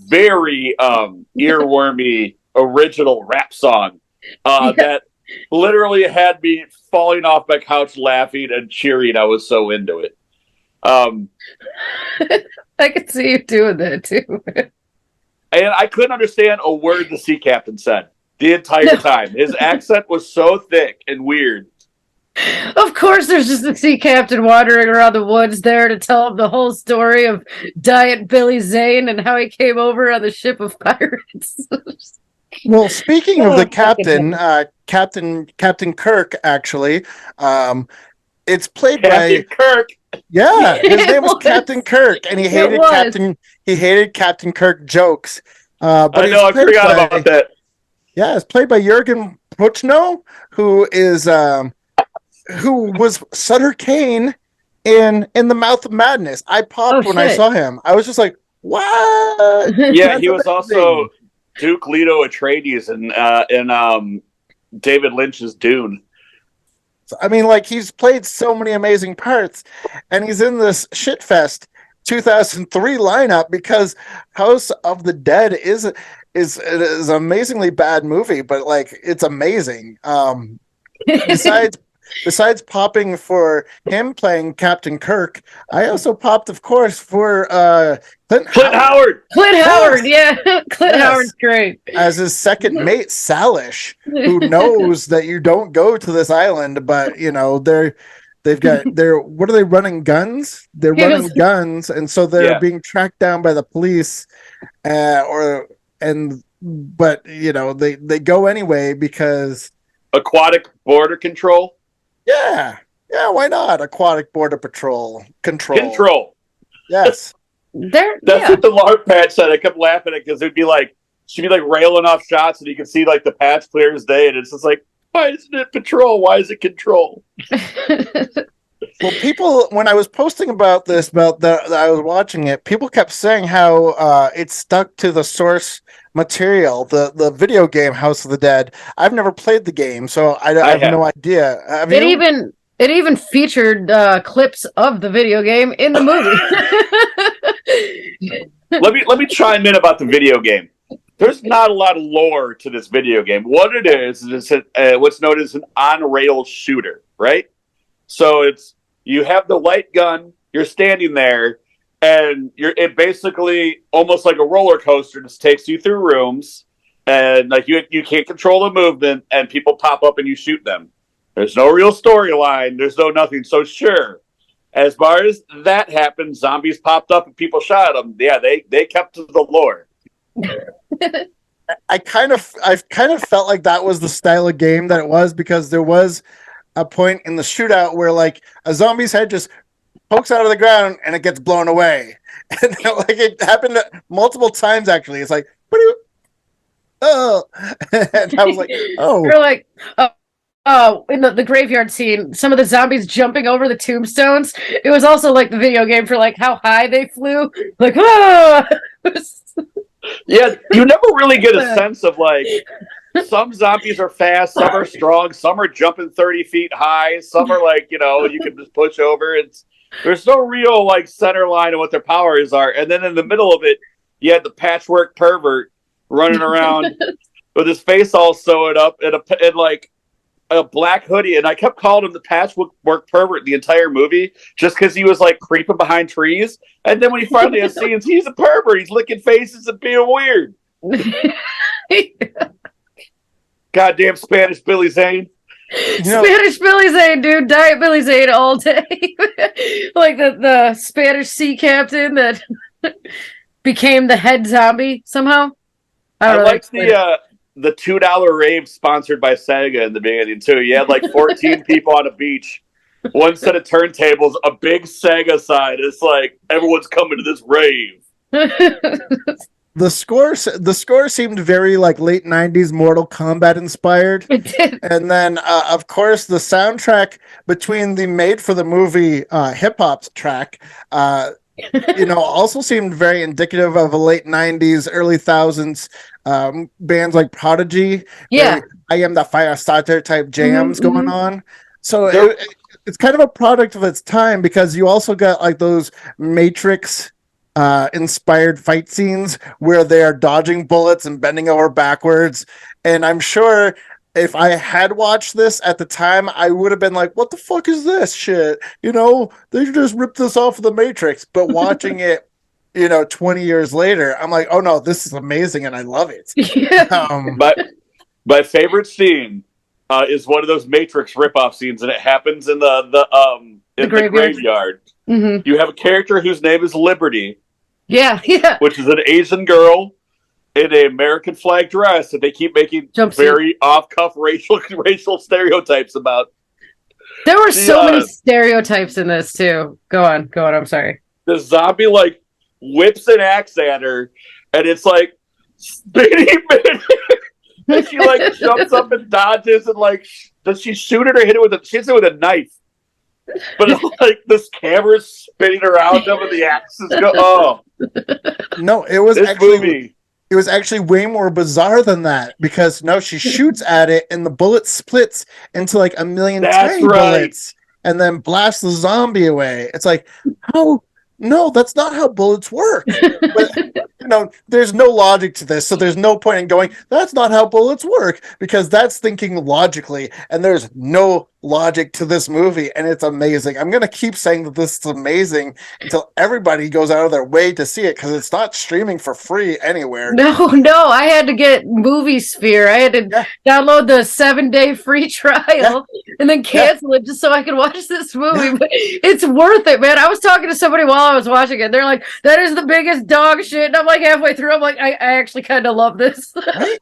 very earwormy original rap song that literally had me falling off my couch laughing and cheering. I was so into it. I could see you doing that too. And I couldn't understand a word the sea captain said the entire time. His accent was so thick and weird. Of course, there's just a sea captain wandering around the woods there to tell him the whole story of Diet Billy Zane and how he came over on the ship of pirates. Well, speaking of the captain, Captain Kirk, actually, it's played Captain Kirk. Yeah, his name was Captain Kirk, and he hated Captain Kirk jokes. But I forgot about that. Yeah, it's played by Jurgen Prochnow, who was Sutter Kane in The Mouth of Madness. I popped when I saw him. I was just like, what? Yeah, he was also Duke Leto Atreides in David Lynch's Dune. I mean, like, he's played so many amazing parts, and he's in this Shitfest 2003 lineup because House of the Dead is an amazingly bad movie, but like, it's amazing. besides popping for him playing Captain Kirk, I also popped, of course, for Clint Howard. Clint Howard, Yes. yeah. Clint Yes. Howard's great. As his second mate, Salish, who knows that you don't go to this island, but they've got what are they running guns? They're running guns, and so they're being tracked down by the police, but they go anyway because Aquatic border control. Yeah, why not? Aquatic border control. Yes. That's what the LARP patch said. I kept laughing at it because she'd be like railing off shots, and you can see like the patch clear as day, and it's just like, why isn't it patrol? Why is it control? Well, people, when I was posting about this, that I was watching it, people kept saying how it stuck to the source material, the video game House of the Dead. I've never played the game, so I have no idea. Have you? It even featured clips of the video game in the movie. Let me chime in about the video game. There's not a lot of lore to this video game. What it is it's what's known as an on-rail shooter, right? So you have the light gun, you're standing there, and it basically almost like a roller coaster just takes you through rooms, and like you can't control the movement, and people pop up and you shoot them. There's no real storyline. There's no nothing. So sure, as far as that happened, zombies popped up and people shot them. Yeah, they kept to the lore. I kind of felt like that was the style of game that it was, because there was a point in the shootout where like a zombie's head just pokes out of the ground and it gets blown away, and like it happened multiple times actually. It's like, oh, and I was like, oh, you're like, in the graveyard scene, some of the zombies jumping over the tombstones. It was also like the video game for like how high they flew. Like, oh. Yeah, you never really get a sense of like, some zombies are fast, some are strong, some are jumping 30 feet high, some are like, you can just push over. There's no real like center line of what their powers are. And then in the middle of it, you had the patchwork pervert running around with his face all sewed up in like a black hoodie, and I kept calling him the patchwork pervert the entire movie just because he was like creeping behind trees. And then when he finally has scenes, he's a pervert. He's licking faces and being weird. Goddamn Spanish Billy Zane. Spanish Billy Zane, dude. Diet Billy Zane all day. Like the Spanish sea captain that became the head zombie somehow. I liked the $2 rave sponsored by Sega in the beginning too. You had like 14 people on a beach, one set of turntables, a big Sega sign. It's like everyone's coming to this rave. The score seemed very like late 90s Mortal Kombat inspired. It did. And then of course the soundtrack between the made for the movie hip hop track also seemed very indicative of a late 90s, early thousands bands like Prodigy. Yeah. I Am the Fire Starter type jams going on. So it's kind of a product of its time, because you also got like those Matrix inspired fight scenes where they are dodging bullets and bending over backwards. And I'm sure if I had watched this at the time, I would have been like, what the fuck is this shit? They just ripped this off of the Matrix. But watching it, 20 years later, I'm like, oh no, this is amazing and I love it. Yeah. My favorite scene is one of those Matrix ripoff scenes, and it happens in the graveyard. Mm-hmm. You have a character whose name is Liberty. Yeah. Which is an Asian girl in an American flag dress that they keep making very off-cuff racial stereotypes about. There were so many stereotypes in this too. Go on. I'm sorry. The zombie like whips an axe at her, and it's like spinning. And she like jumps up and dodges, and like, does she shoot it or hit it with she hits it with a knife? But it's like this camera's spinning around them and the axes go. Oh no! It was this actually movie. It was actually way more bizarre than that, because she shoots at it and the bullet splits into like a million tiny bullets and then blasts the zombie away. It's like, how? No, that's not how bullets work. But there's no logic to this, so there's no point in going, that's not how bullets work, because that's thinking logically, and there's no logic to this movie, and it's amazing. I'm going to keep saying that this is amazing until everybody goes out of their way to see it, because it's not streaming for free anywhere. No, I had to get Movie Sphere. I had to download the 7-day free trial and then cancel it just so I could watch this movie. But it's worth it, man. I was talking to somebody while I was watching it. They're like, "That is the biggest dog shit." And I'm like, halfway through, I'm like, I actually kind of love this. Right?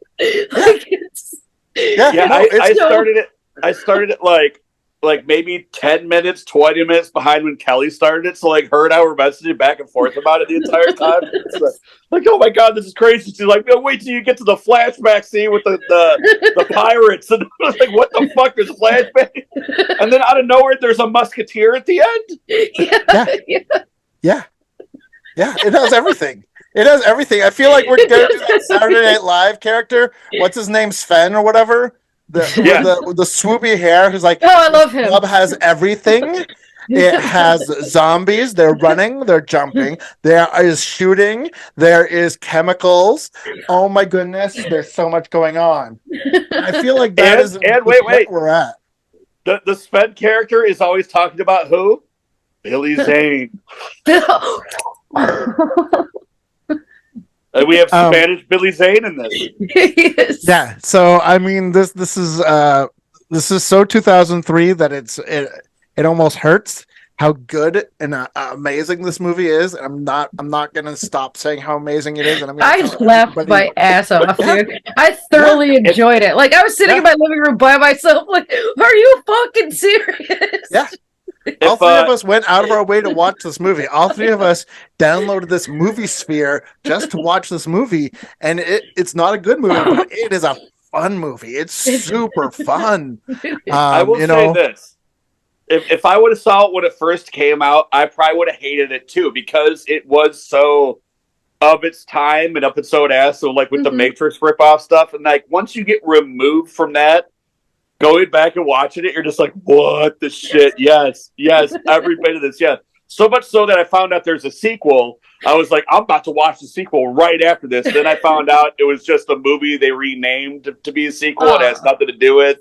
I started it like maybe 10 minutes, 20 minutes behind when Kelly started it. So like her and I were messaging back and forth about it the entire time. It's like, oh my God, this is crazy. She's like, no, wait till you get to the flashback scene with the pirates. And I was like, what the fuck? There's a flashback? And then out of nowhere, there's a musketeer at the end. Yeah. It has everything. It has everything. I feel like we're going to do that Saturday Night Live character. What's his name? Sven or whatever? With the swoopy hair, who's like, oh, I love him. Club has everything. It has zombies. They're running. They're jumping. There is shooting. There is chemicals. Oh my goodness! There's so much going on. I feel like that is wait. We're at. The Sven character is always talking about who? Billy Zane. We have Spanish Billy Zane in this. Yes. Yeah. So I mean, this is so 2003 that it almost hurts how good and amazing this movie is. I'm not gonna stop saying how amazing it is. And I laughed my ass off, dude. I thoroughly enjoyed it. Like I was sitting in my living room by myself, like, are you fucking serious? Yeah. All three of us went out of our way to watch this movie. All three of us downloaded this Movie Sphere just to watch this movie, and it's not a good movie, but it is a fun movie. It's super fun. I will say this. If I would have saw it when it first came out, I probably would have hated it too, because it was so of its time and up its own ass. So like with the Matrix ripoff stuff, and like once you get removed from that, going back and watching it, you're just like, what the shit? Yes, every bit of this, yes. So much so that I found out there's a sequel. I was like, I'm about to watch the sequel right after this. Then I found out it was just a movie they renamed to be a sequel. It has nothing to do with.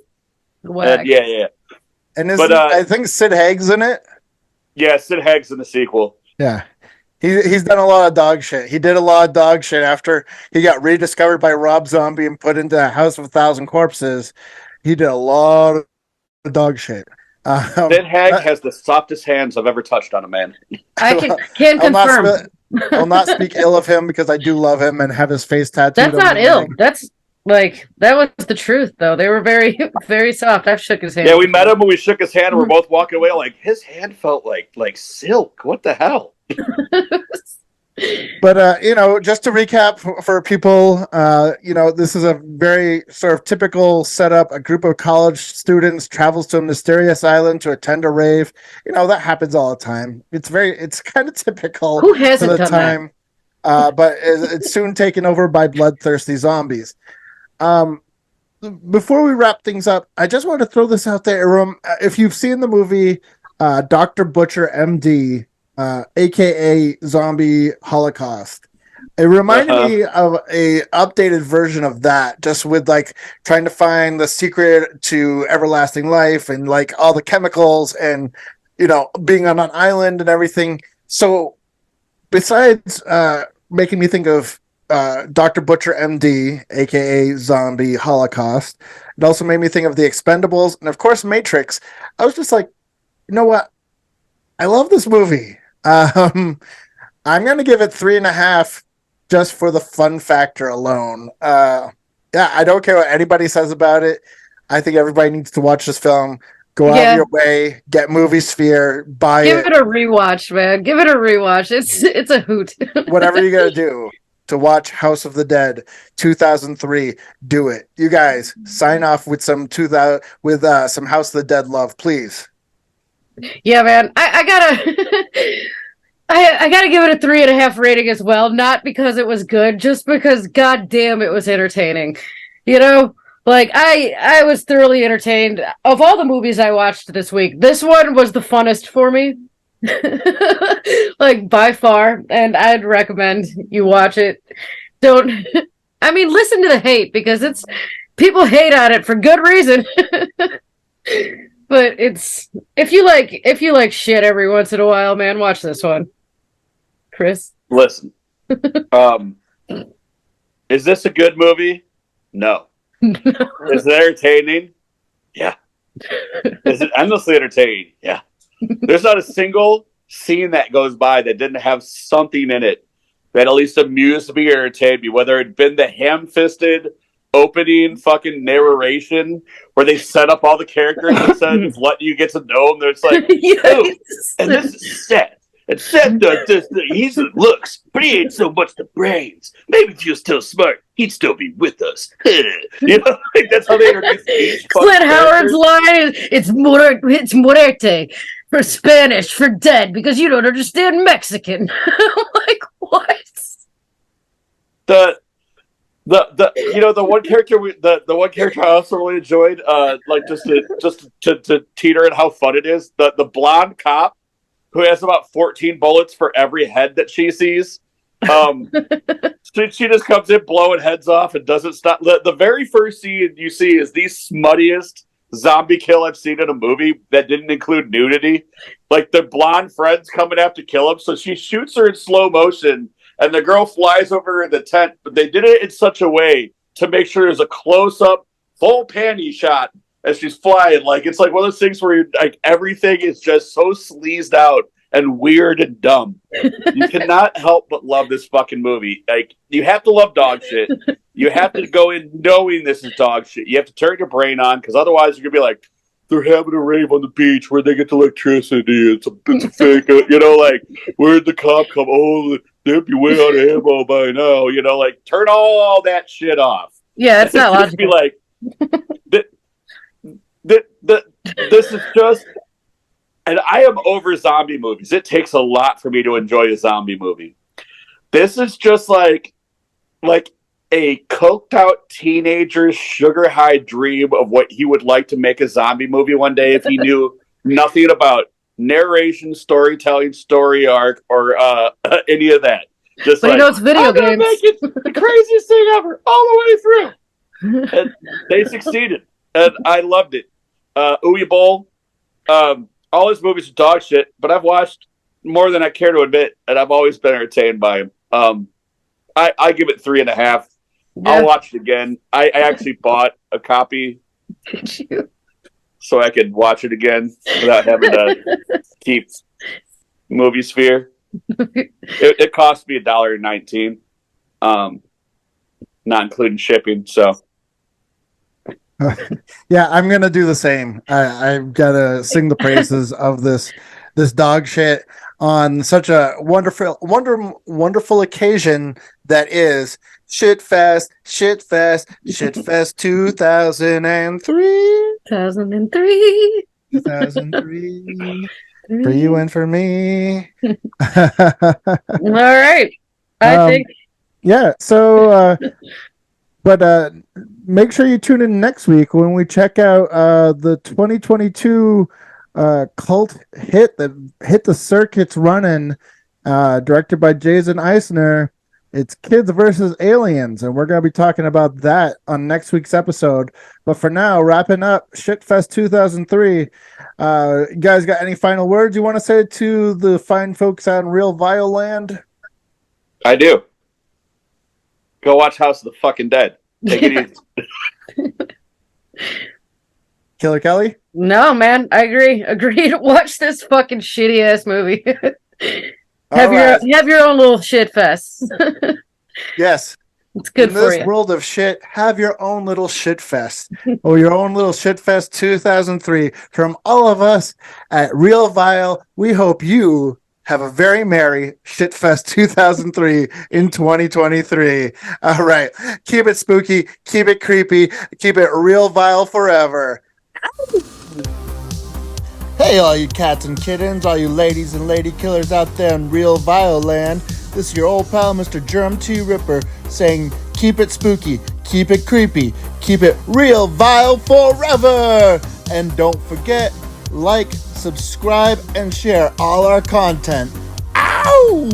Yeah. And I think Sid Haig's in it. Yeah, Sid Haig's in the sequel. Yeah. He's done a lot of dog shit. He did a lot of dog shit after he got rediscovered by Rob Zombie and put into a House of a Thousand Corpses. He did a lot of dog shit. Sid Haig has the softest hands I've ever touched on a man. I can confirm. I'll not speak ill of him because I do love him and have his face tattooed. That's not ill. That's like, that was the truth, though. They were very, very soft. I've shook his hand. Yeah, we met him and we shook his hand and we're both walking away like, his hand felt like silk. What the hell? But, just to recap for people, this is a very sort of typical setup. A group of college students travels to a mysterious island to attend a rave. That happens all the time. It's kind of typical. Who hasn't for the done time, but it's soon taken over by bloodthirsty zombies. Before we wrap things up, I just want to throw this out there. If you've seen the movie Dr. Butcher, MD, aka Zombie Holocaust, it reminded me of a updated version of that, just with like trying to find the secret to everlasting life and like all the chemicals and being on an island and everything. So besides making me think of Dr. Butcher, MD, aka Zombie Holocaust, it also made me think of The Expendables and of course Matrix. I was just like, you know what, I love this movie. I'm going to give it 3.5 just for the fun factor alone. I don't care what anybody says about it. I think everybody needs to watch this film. Go out of your way, get Movie Sphere, buy it. Give it a rewatch, man. Give it a rewatch. It's a hoot. Whatever you got to do to watch House of the Dead 2003, do it. You guys, sign off with some House of the Dead love, please. Yeah, man. I gotta give it a 3.5 rating as well. Not because it was good, just because goddamn it was entertaining. Like I was thoroughly entertained. Of all the movies I watched this week, this one was the funnest for me. Like by far, and I'd recommend you watch it. Listen to the hate, because people hate on it for good reason. But it's if you like shit every once in a while, man, watch this one. Chris? Listen. Is this a good movie? No. Is it entertaining? Yeah. Is it endlessly entertaining? Yeah. There's not a single scene that goes by that didn't have something in it that at least amused me or entertained me, whether it'd been the ham-fisted opening fucking narration where they set up all the characters instead of just letting you get to know them. There's like, Yes. oh, and this is Seth. And Seth does this. He's the looks, but he ain't so much the brains. Maybe if he was still smart, he'd still be with us. You know, like that's how they introduce each Clint Howard's line is it's muerte for Spanish for dead because you don't understand Mexican. I'm like, what? The one character the one character I also really enjoyed, like just to teeter at how fun it is, the blonde cop who has about 14 bullets for every head that she sees. She just comes in blowing heads off and doesn't stop. The very first scene you see is the smuttiest zombie kill I've seen in a movie that didn't include nudity. Like the blonde friend's coming after kill him, so she shoots her in slow motion, and the girl flies over in the tent. But they did it in such a way to make sure there's a close-up, full panty shot as she's flying. Like it's like one of those things where like everything is just so sleazed out and weird and dumb. You cannot help but love this fucking movie. Like you have to love dog shit. You have to go in knowing this is dog shit. You have to turn your brain on because otherwise you're gonna be like, they're having a rave on the beach where they get electricity. It's a fake. You know, like where'd the cop come? Oh, they'd be way out of ammo by now. You know, like turn all that shit off. Yeah, it's not logical. Be like, this is just. And I am over zombie movies. It takes a lot for me to enjoy a zombie movie. This is just like a coked out teenager's sugar high dream of what he would like to make a zombie movie one day if he knew nothing about narration, storytelling, story arc, or any of that. Just but like, it's video games. Make it the craziest thing ever, all the way through. And they succeeded, and I loved it. Uwe Boll. All his movies are dog shit, but I've watched more than I care to admit, and I've always been entertained by him. I give it 3.5. Yeah. I'll watch it again. I actually bought a copy so I could watch it again without having to keep Movie Sphere. It cost me $1.19, not including shipping. So. Yeah, I'm gonna do the same. I've gotta sing the praises of this dog shit on such a wonderful occasion that is Shitfest 2003. 2003 for you and for me. All right, I think. Yeah. So. But make sure you tune in next week when we check out the 2022 cult hit that hit the circuits running, directed by Jason Eisner. It's Kids versus Aliens, and we're going to be talking about that on next week's episode. But for now, wrapping up Shitfest 2003. You guys got any final words you want to say to the fine folks out in Real Vile Land? I do. Go watch House of the Fucking Dead. Take it easy. Killer Kelly? No, man. I agree. Agree to watch this fucking shitty ass movie. Have your own little shit fest. Yes. It's good for you. In this world of shit, have your own little shit fest. Or your own little shit fest 2003. From all of us at Real Vile, we hope you have a very merry Shitfest 2003 in 2023. All right. Keep it spooky. Keep it creepy. Keep it real vile forever. Hey, all you cats and kittens, all you ladies and lady killers out there in Real Vile Land. This is your old pal, Mr. Germ T. Ripper, saying keep it spooky, keep it creepy, keep it real vile forever. And don't forget, like, subscribe, and share all our content. Ow!